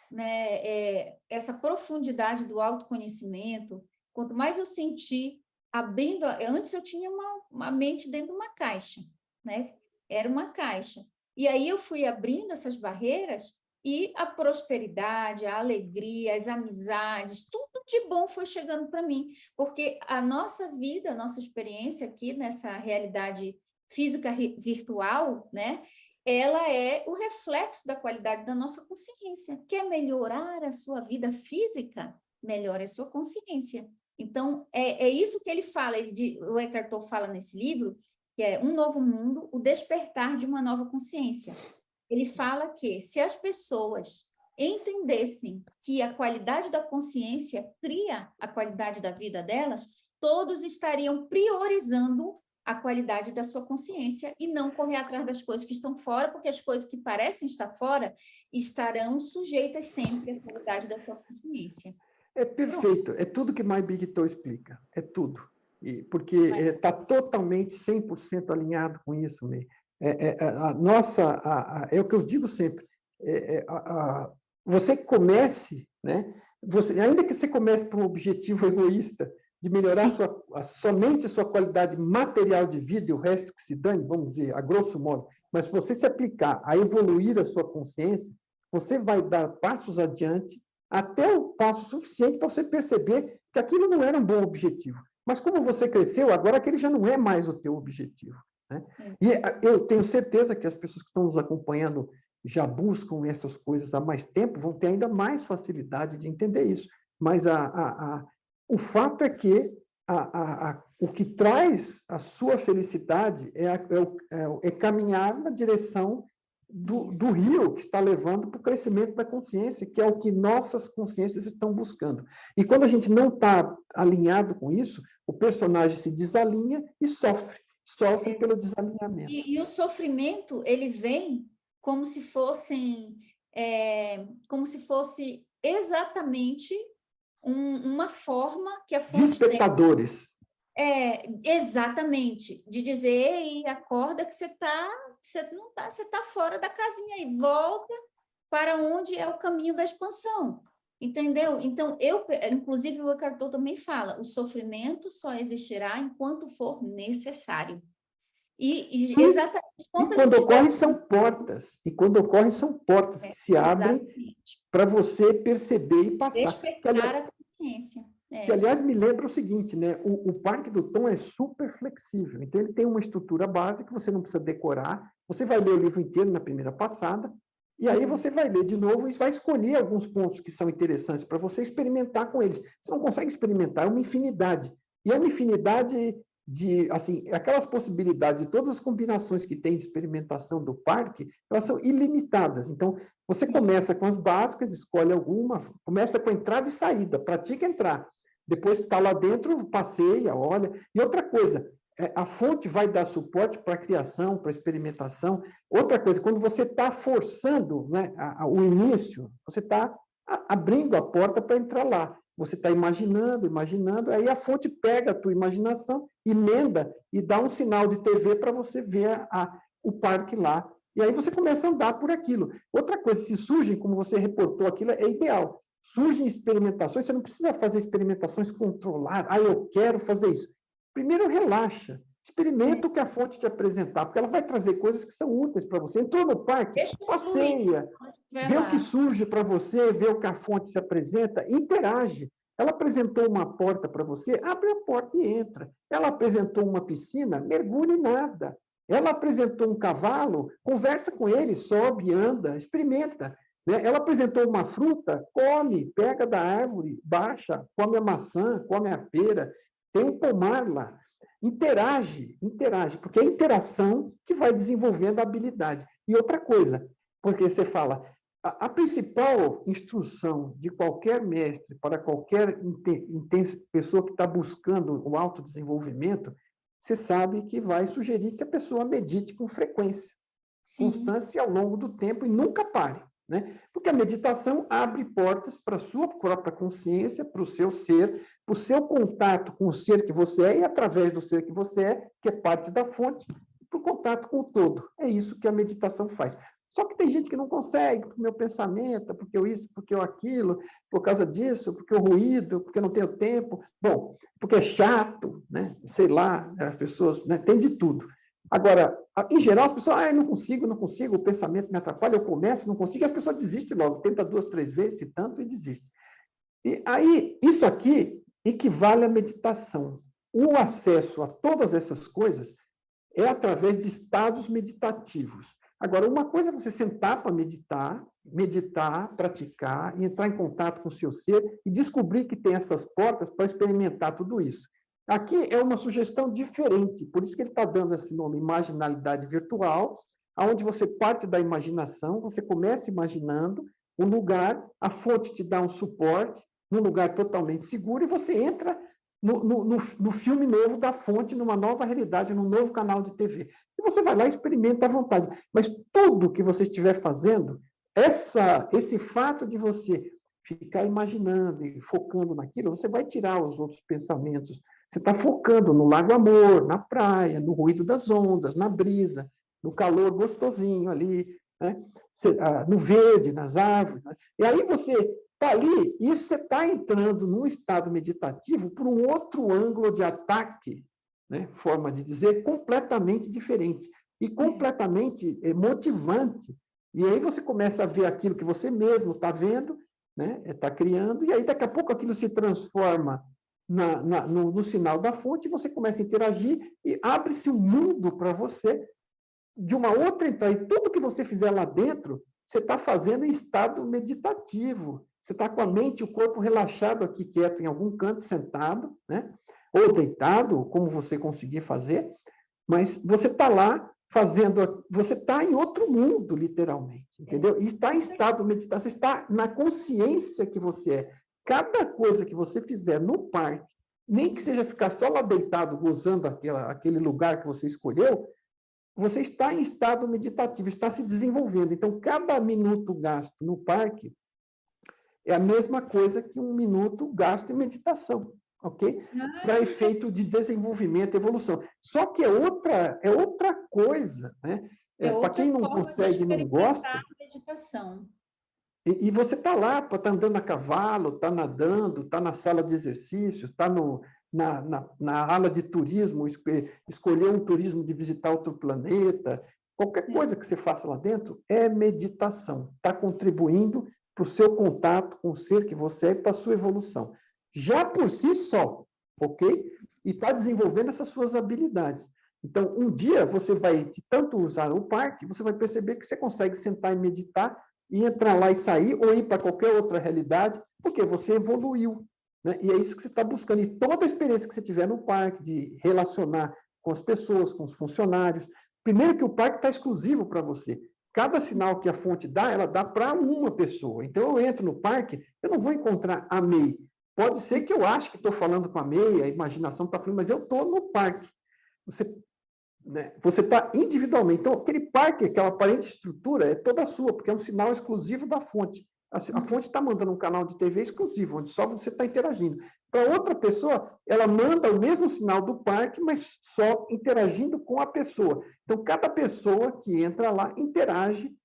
né, essa profundidade do autoconhecimento, quanto mais eu senti abrindo... Antes eu tinha uma mente dentro de uma caixa, né? Era uma caixa. E aí eu fui abrindo essas barreiras e a prosperidade, a alegria, as amizades, tudo de bom foi chegando para mim. Porque a nossa vida, a nossa experiência aqui nessa realidade física virtual, né? Ela é o reflexo da qualidade da nossa consciência. Quer melhorar a sua vida física? Melhore a sua consciência. Então, é isso que ele fala, o Eckhart Tolle fala nesse livro, que é Um Novo Mundo, o despertar de uma nova consciência. Ele fala que se as pessoas entendessem que a qualidade da consciência cria a qualidade da vida delas, todos estariam priorizando a qualidade da sua consciência e não correr atrás das coisas que estão fora, porque as coisas que parecem estar fora estarão sujeitas sempre à qualidade da sua consciência. É perfeito, é tudo que My Big Toe explica, é tudo. Porque está totalmente 100% alinhado com isso, May. É o que eu digo sempre, você comece, né? Ainda que você comece por um objetivo egoísta, de melhorar somente a sua qualidade material de vida e o resto que se dane, vamos dizer, a grosso modo, mas se você se aplicar a evoluir a sua consciência, você vai dar passos adiante até o passo suficiente para você perceber que aquilo não era um bom objetivo. Mas como você cresceu, agora aquele já não é mais o teu objetivo, né? E eu tenho certeza que as pessoas que estão nos acompanhando já buscam essas coisas há mais tempo, vão ter ainda mais facilidade de entender isso. Mas o fato é que o que traz a sua felicidade é caminhar na direção do rio que está levando para o crescimento da consciência, que é o que nossas consciências estão buscando. E quando a gente não está alinhado com isso, o personagem se desalinha e sofre pelo desalinhamento. E o sofrimento, ele vem como se fosse exatamente uma forma que a fonte de espectadores. Exatamente, de dizer, ei, acorda que você está fora da casinha e volta para onde é o caminho da expansão, entendeu? Então, inclusive o Eckhart Tolle também fala, o sofrimento só existirá enquanto for necessário. E exatamente quando ocorre são portas, que se abrem para você perceber e passar. Despertar a consciência. Que, aliás, me lembra o seguinte, né? O Parque do Tom é super flexível, então ele tem uma estrutura básica que você não precisa decorar, você vai ler o livro inteiro na primeira passada, e aí você vai ler de novo e vai escolher alguns pontos que são interessantes para você experimentar com eles. Você não consegue experimentar, é uma infinidade. E é uma infinidade assim, aquelas possibilidades, todas as combinações que tem de experimentação do parque, elas são ilimitadas. Então, você começa com as básicas, escolhe alguma, começa com entrada e saída, pratica entrar. Depois está lá dentro, passeia, olha. E outra coisa, a fonte vai dar suporte para a criação, para a experimentação. Outra coisa, quando você está forçando, né, o início, você está abrindo a porta para entrar lá. Você está imaginando, aí a fonte pega a tua imaginação, emenda e dá um sinal de TV para você ver o parque lá. E aí você começa a andar por aquilo. Outra coisa, se surgem, como você reportou aquilo, é ideal. Surgem experimentações, você não precisa fazer experimentações controladas. Eu quero fazer isso. Primeiro, relaxa. Experimenta o que a fonte te apresentar, porque ela vai trazer coisas que são úteis para você. Entrou no parque, passeia, vê o que surge para você, vê o que a fonte se apresenta, interage. Ela apresentou uma porta para você, abre a porta e entra. Ela apresentou uma piscina, mergulhe em nada. Ela apresentou um cavalo, conversa com ele, sobe, anda, experimenta. Ela apresentou uma fruta, come, pega da árvore, baixa, come a maçã, come a pera, tem um pomar lá. Interage, porque é a interação que vai desenvolvendo a habilidade. E outra coisa, porque você fala, a principal instrução de qualquer mestre para qualquer pessoa que está buscando o autodesenvolvimento, você sabe que vai sugerir que a pessoa medite com frequência, constância ao longo do tempo e nunca pare. Né? Porque a meditação abre portas para a sua própria consciência, para o seu ser, para o seu contato com o ser que você é e através do ser que você é, que é parte da fonte, para o contato com o todo. É isso que a meditação faz. Só que tem gente que não consegue, porque o meu pensamento, porque eu isso, porque eu aquilo, por causa disso, porque o ruído, porque eu não tenho tempo. Bom, porque é chato, né? Sei lá, as pessoas, né? Tem de tudo. Agora, em geral, as pessoas, não consigo, o pensamento me atrapalha, eu começo, não consigo, e as pessoas desistem logo, tenta 2, 3 vezes, se tanto, e desiste. E aí, isso aqui equivale à meditação. O acesso a todas essas coisas é através de estados meditativos. Agora, uma coisa é você sentar para meditar, praticar, e entrar em contato com o seu ser e descobrir que tem essas portas para experimentar tudo isso. Aqui é uma sugestão diferente, por isso que ele está dando esse nome, imaginalidade virtual, onde você parte da imaginação, você começa imaginando um lugar, a fonte te dá um suporte, num lugar totalmente seguro, e você entra no filme novo da fonte, numa nova realidade, num novo canal de TV. E você vai lá e experimenta à vontade. Mas tudo que você estiver fazendo, esse fato de você ficar imaginando e focando naquilo, você vai tirar os outros pensamentos. Você está focando no Lago Amor, na praia, no ruído das ondas, na brisa, no calor gostosinho ali, né? No verde, nas árvores. Né? E aí você está ali e você está entrando num estado meditativo por um outro ângulo de ataque, né? Forma de dizer, completamente diferente e completamente motivante. E aí você começa a ver aquilo que você mesmo está vendo, né? Está criando, e aí daqui a pouco aquilo se transforma no sinal da fonte, você começa a interagir e abre-se um mundo para você de uma outra entrada. E tudo que você fizer lá dentro, você está fazendo em estado meditativo. Você está com a mente e o corpo relaxado aqui, quieto, em algum canto, sentado, né? ou deitado, como você conseguir fazer, mas você está lá fazendo, você está em outro mundo, literalmente, entendeu? E está em estado de meditação, você está na consciência que você é. Cada coisa que você fizer no parque, nem que seja ficar só lá deitado, gozando aquele lugar que você escolheu, você está em estado meditativo, está se desenvolvendo. Então, cada minuto gasto no parque é a mesma coisa que um minuto gasto em meditação, ok? Para efeito de desenvolvimento, evolução. Só que é outra coisa, né? É Para outra quem não forma de consegue, não experimentar gosta, a meditação. e você está lá, está andando a cavalo, está nadando, está na sala de exercícios, está na ala de turismo, escolher um turismo de visitar outro planeta, qualquer coisa que você faça lá dentro é meditação, está contribuindo para o seu contato com o ser que você é e para a sua evolução. Já por si só, ok? E está desenvolvendo essas suas habilidades. Então, um dia você vai, de tanto usar o parque, você vai perceber que você consegue sentar e meditar e entrar lá e sair, ou ir para qualquer outra realidade, porque você evoluiu. Né? E é isso que você está buscando. E toda a experiência que você tiver no parque, de relacionar com as pessoas, com os funcionários, primeiro que o parque está exclusivo para você. Cada sinal que a fonte dá, ela dá para uma pessoa. Então, eu entro no parque, eu não vou encontrar a MEI. Pode ser que eu ache que estou falando com a MEI, a imaginação está falando, mas eu estou no parque. Você está individualmente. Então, aquele parque, aquela aparente estrutura é toda sua, porque é um sinal exclusivo da fonte. A fonte está mandando um canal de TV exclusivo, onde só você está interagindo. Para outra pessoa, ela manda o mesmo sinal do parque, mas só interagindo com a pessoa. Então, cada pessoa que entra lá interage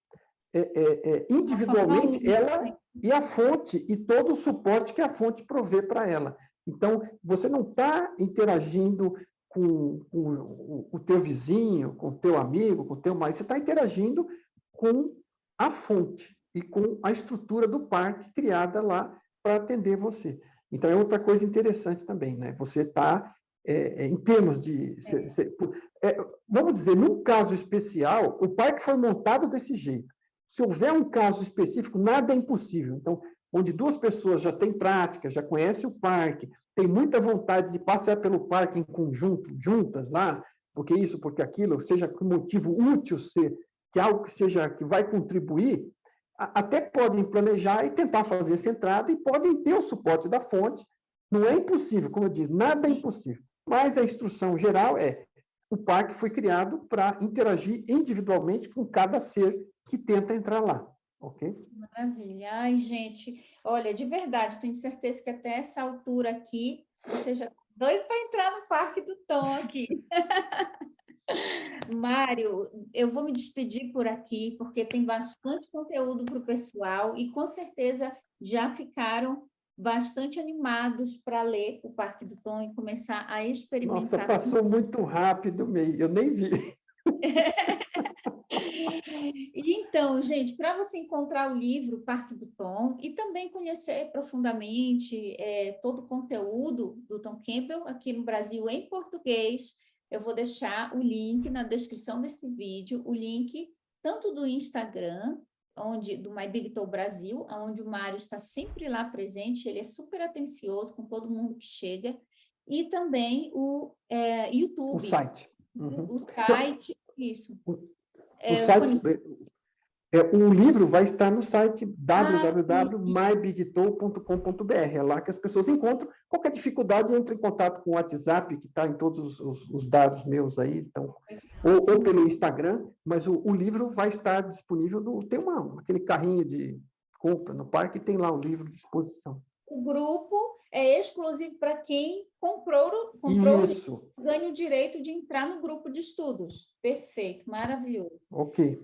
individualmente, ela e a fonte, e todo o suporte que a fonte provê para ela. Então, você não está interagindo com o teu vizinho, com o teu amigo, com o teu marido, você está interagindo com a fonte e com a estrutura do parque criada lá para atender você. Então, é outra coisa interessante também, né? Você está, em termos de... vamos dizer, num caso especial, o parque foi montado desse jeito. Se houver um caso específico, nada é impossível. Então, onde duas pessoas já têm prática, já conhecem o parque, têm muita vontade de passear pelo parque em conjunto, juntas lá, porque isso, porque aquilo, seja com motivo útil ser, que algo que vai contribuir, até podem planejar e tentar fazer essa entrada e podem ter o suporte da fonte. Não é impossível, como eu disse, nada é impossível. Mas a instrução geral o parque foi criado para interagir individualmente com cada ser que tenta entrar lá, ok? Maravilha. Ai, gente, olha, de verdade, tenho certeza que até essa altura aqui, você já está doido para entrar no Parque do Tom aqui. Mário, eu vou me despedir por aqui, porque tem bastante conteúdo para o pessoal e com certeza já ficaram bastante animados para ler o Parque do Tom e começar a Nossa, experimentar. passou muito rápido, May, eu nem vi. Então, gente, para você encontrar o livro Parque do Tom e também conhecer profundamente todo o conteúdo do Tom Campbell aqui no Brasil em português, eu vou deixar o link na descrição desse vídeo, o link tanto do Instagram, do My Big Toe Brasil, onde o Mário está sempre lá presente, ele é super atencioso com todo mundo que chega, e também o YouTube. O site. O site, isso. O site... O livro vai estar no site www.mybigtoe.com.br. É lá que as pessoas encontram. Qualquer dificuldade, entre em contato com o WhatsApp, que está em todos os dados meus aí, então, ou pelo Instagram, mas o livro vai estar disponível. Tem aquele carrinho de compra no parque, tem lá o livro de exposição. O grupo é exclusivo para quem comprou Isso. o ganha o direito de entrar no grupo de estudos. Perfeito, maravilhoso. Ok.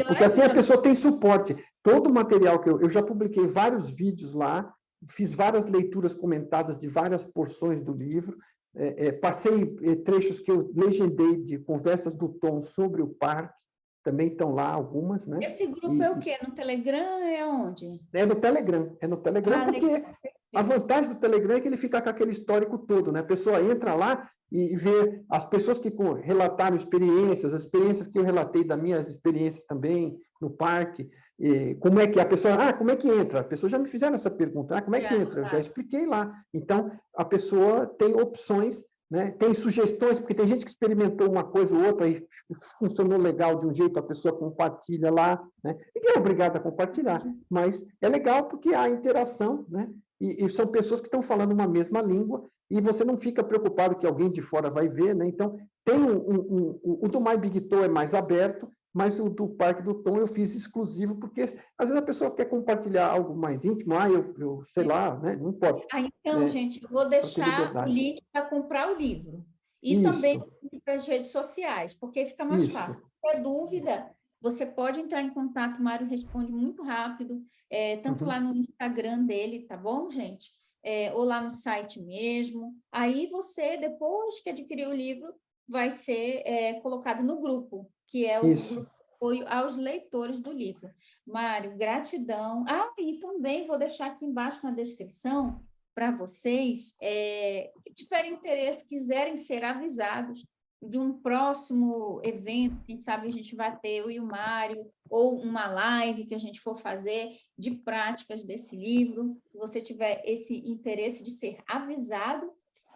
Porque assim a pessoa tem suporte. Todo o material que eu já publiquei vários vídeos lá, fiz várias leituras comentadas de várias porções do livro, passei trechos que eu legendei de conversas do Tom sobre o parque, também estão lá algumas, né? Esse grupo é o quê? No Telegram? É onde? É no Telegram. É no Telegram porque a vantagem do Telegram é que ele fica com aquele histórico todo, né? A pessoa entra lá e vê as pessoas que relataram experiências, as experiências que eu relatei das minhas experiências também, no parque, como é que a pessoa, como é que entra? A pessoa já me fizeram essa pergunta, como é que entra? Eu já expliquei lá. Então, a pessoa tem opções, né? Tem sugestões, porque tem gente que experimentou uma coisa ou outra e funcionou legal de um jeito, a pessoa compartilha lá, né? Ninguém é obrigado a compartilhar, mas é legal porque há interação, né? E são pessoas que estão falando uma mesma língua e você não fica preocupado que alguém de fora vai ver, né? Então, tem o do My Big Toe é mais aberto, mas o do Parque do Tom eu fiz exclusivo, porque às vezes a pessoa quer compartilhar algo mais íntimo, eu sei lá, né? Não pode. Então, gente, eu vou deixar o liberdade. link para comprar o livro. E também para as redes sociais, porque fica mais fácil. Se tiver dúvida, você pode entrar em contato, o Mário responde muito rápido, tanto lá no Instagram dele, tá bom, gente? Ou lá no site mesmo. Aí você, depois que adquirir o livro, vai ser colocado no grupo, que é o grupo de apoio aos leitores do livro. Mário, gratidão. E também vou deixar aqui embaixo na descrição para vocês, que tiverem interesse, quiserem ser avisados de um próximo evento, quem sabe a gente vai ter, eu e o Mário, ou uma live que a gente for fazer de práticas desse livro. Se você tiver esse interesse de ser avisado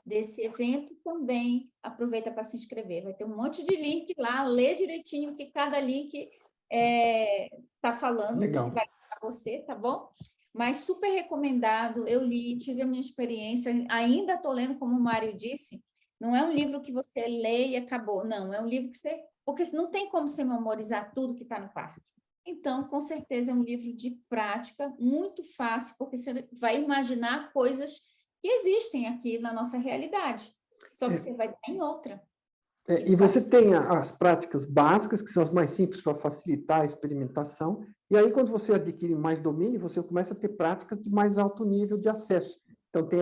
desse evento, também aproveita para se inscrever. Vai ter um monte de link lá, lê direitinho que cada link está falando, Legal. que vai para você, tá bom? Mas super recomendado, eu li, tive a minha experiência, ainda estou lendo, como o Mário disse, não é um livro que você lê e acabou, não, é um livro que você... Porque não tem como você memorizar tudo que está no parque. Então, com certeza, é um livro de prática, muito fácil, porque você vai imaginar coisas que existem aqui na nossa realidade, só que você vai estar em outra. E você tem as práticas básicas, que são as mais simples para facilitar a experimentação, e aí, quando você adquire mais domínio, você começa a ter práticas de mais alto nível de acesso. Então, tem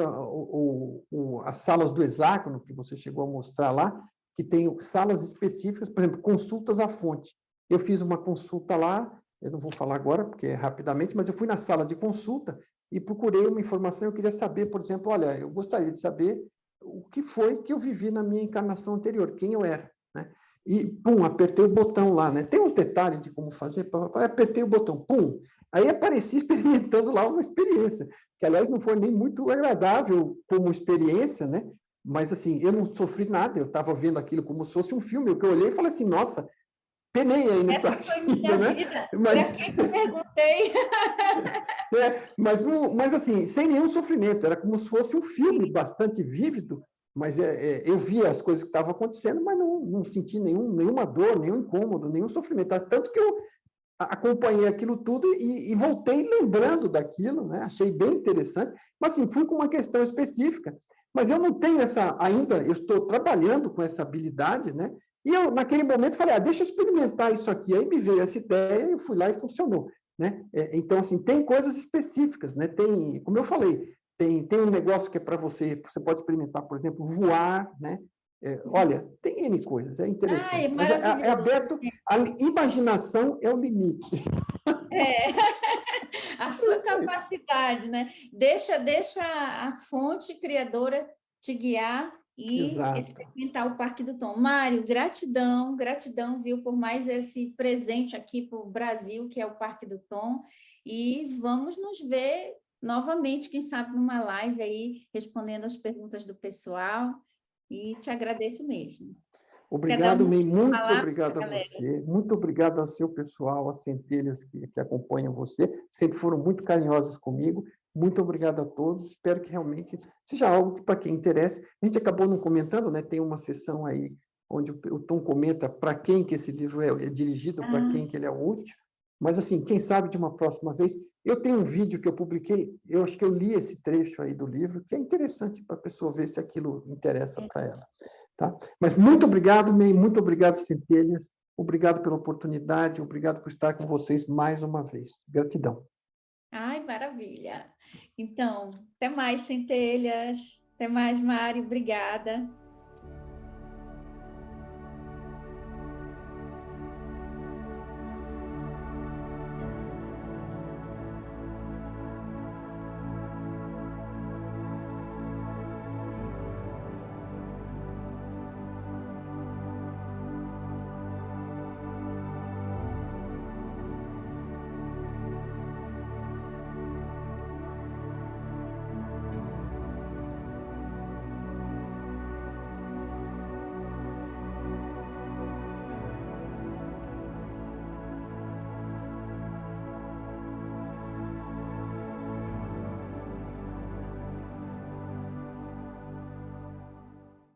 as salas do hexágono, que você chegou a mostrar lá, que tem salas específicas, por exemplo, consultas à fonte. Eu fiz uma consulta lá, eu não vou falar agora, porque é rapidamente, mas eu fui na sala de consulta e procurei uma informação, eu queria saber, por exemplo, olha, eu gostaria de saber o que foi que eu vivi na minha encarnação anterior, quem eu era, né? E, pum, apertei o botão lá, né? Tem uns detalhes de como fazer, apertei o botão, pum, aí apareci experimentando lá uma experiência, que, aliás, não foi nem muito agradável como experiência, né? Mas, assim, eu não sofri nada, eu estava vendo aquilo como se fosse um filme, o que eu olhei e falei assim, nossa, penei aí nessa vida, né? Para quem eu perguntei. Mas, assim, sem nenhum sofrimento, era como se fosse um filme bastante vívido, mas eu via as coisas que estavam acontecendo, mas não senti nenhuma dor, nenhum incômodo, nenhum sofrimento. Tanto que eu acompanhei aquilo tudo e voltei lembrando daquilo, né? Achei bem interessante, mas, assim, fui com uma questão específica. Mas eu não tenho ainda, eu estou trabalhando com essa habilidade, né? E eu, naquele momento, falei, deixa eu experimentar isso aqui. Aí me veio essa ideia, eu fui lá e funcionou, né? Então, assim, tem coisas específicas, né? Tem, como eu falei, tem um negócio que é para você pode experimentar, por exemplo, voar, né? Olha, tem N coisas, é interessante. Mas é aberto, a imaginação é o limite. A sua capacidade, né? Deixa a fonte criadora te guiar e experimentar o Parque do Tom. Mário, gratidão, viu, por mais esse presente aqui para o Brasil, que é o Parque do Tom, e vamos nos ver novamente, quem sabe, numa live aí, respondendo as perguntas do pessoal, e te agradeço mesmo. Obrigado, May, muito obrigado a você, muito obrigado ao seu pessoal, às centelhas que acompanham você, sempre foram muito carinhosas comigo, muito obrigado a todos, espero que realmente seja algo que, para quem interessa, a gente acabou não comentando, né? Tem uma sessão aí onde o Tom comenta para quem que esse livro é dirigido, para quem que ele é útil, mas, assim, quem sabe de uma próxima vez, eu tenho um vídeo que eu publiquei, eu acho que eu li esse trecho aí do livro, que é interessante para a pessoa ver se aquilo interessa para ela. Tá? Mas muito obrigado, May, muito obrigado, Centelhas, obrigado pela oportunidade, obrigado por estar com vocês mais uma vez. Gratidão. Ai, maravilha. Então, até mais, Centelhas. Até mais, Mário. Obrigada.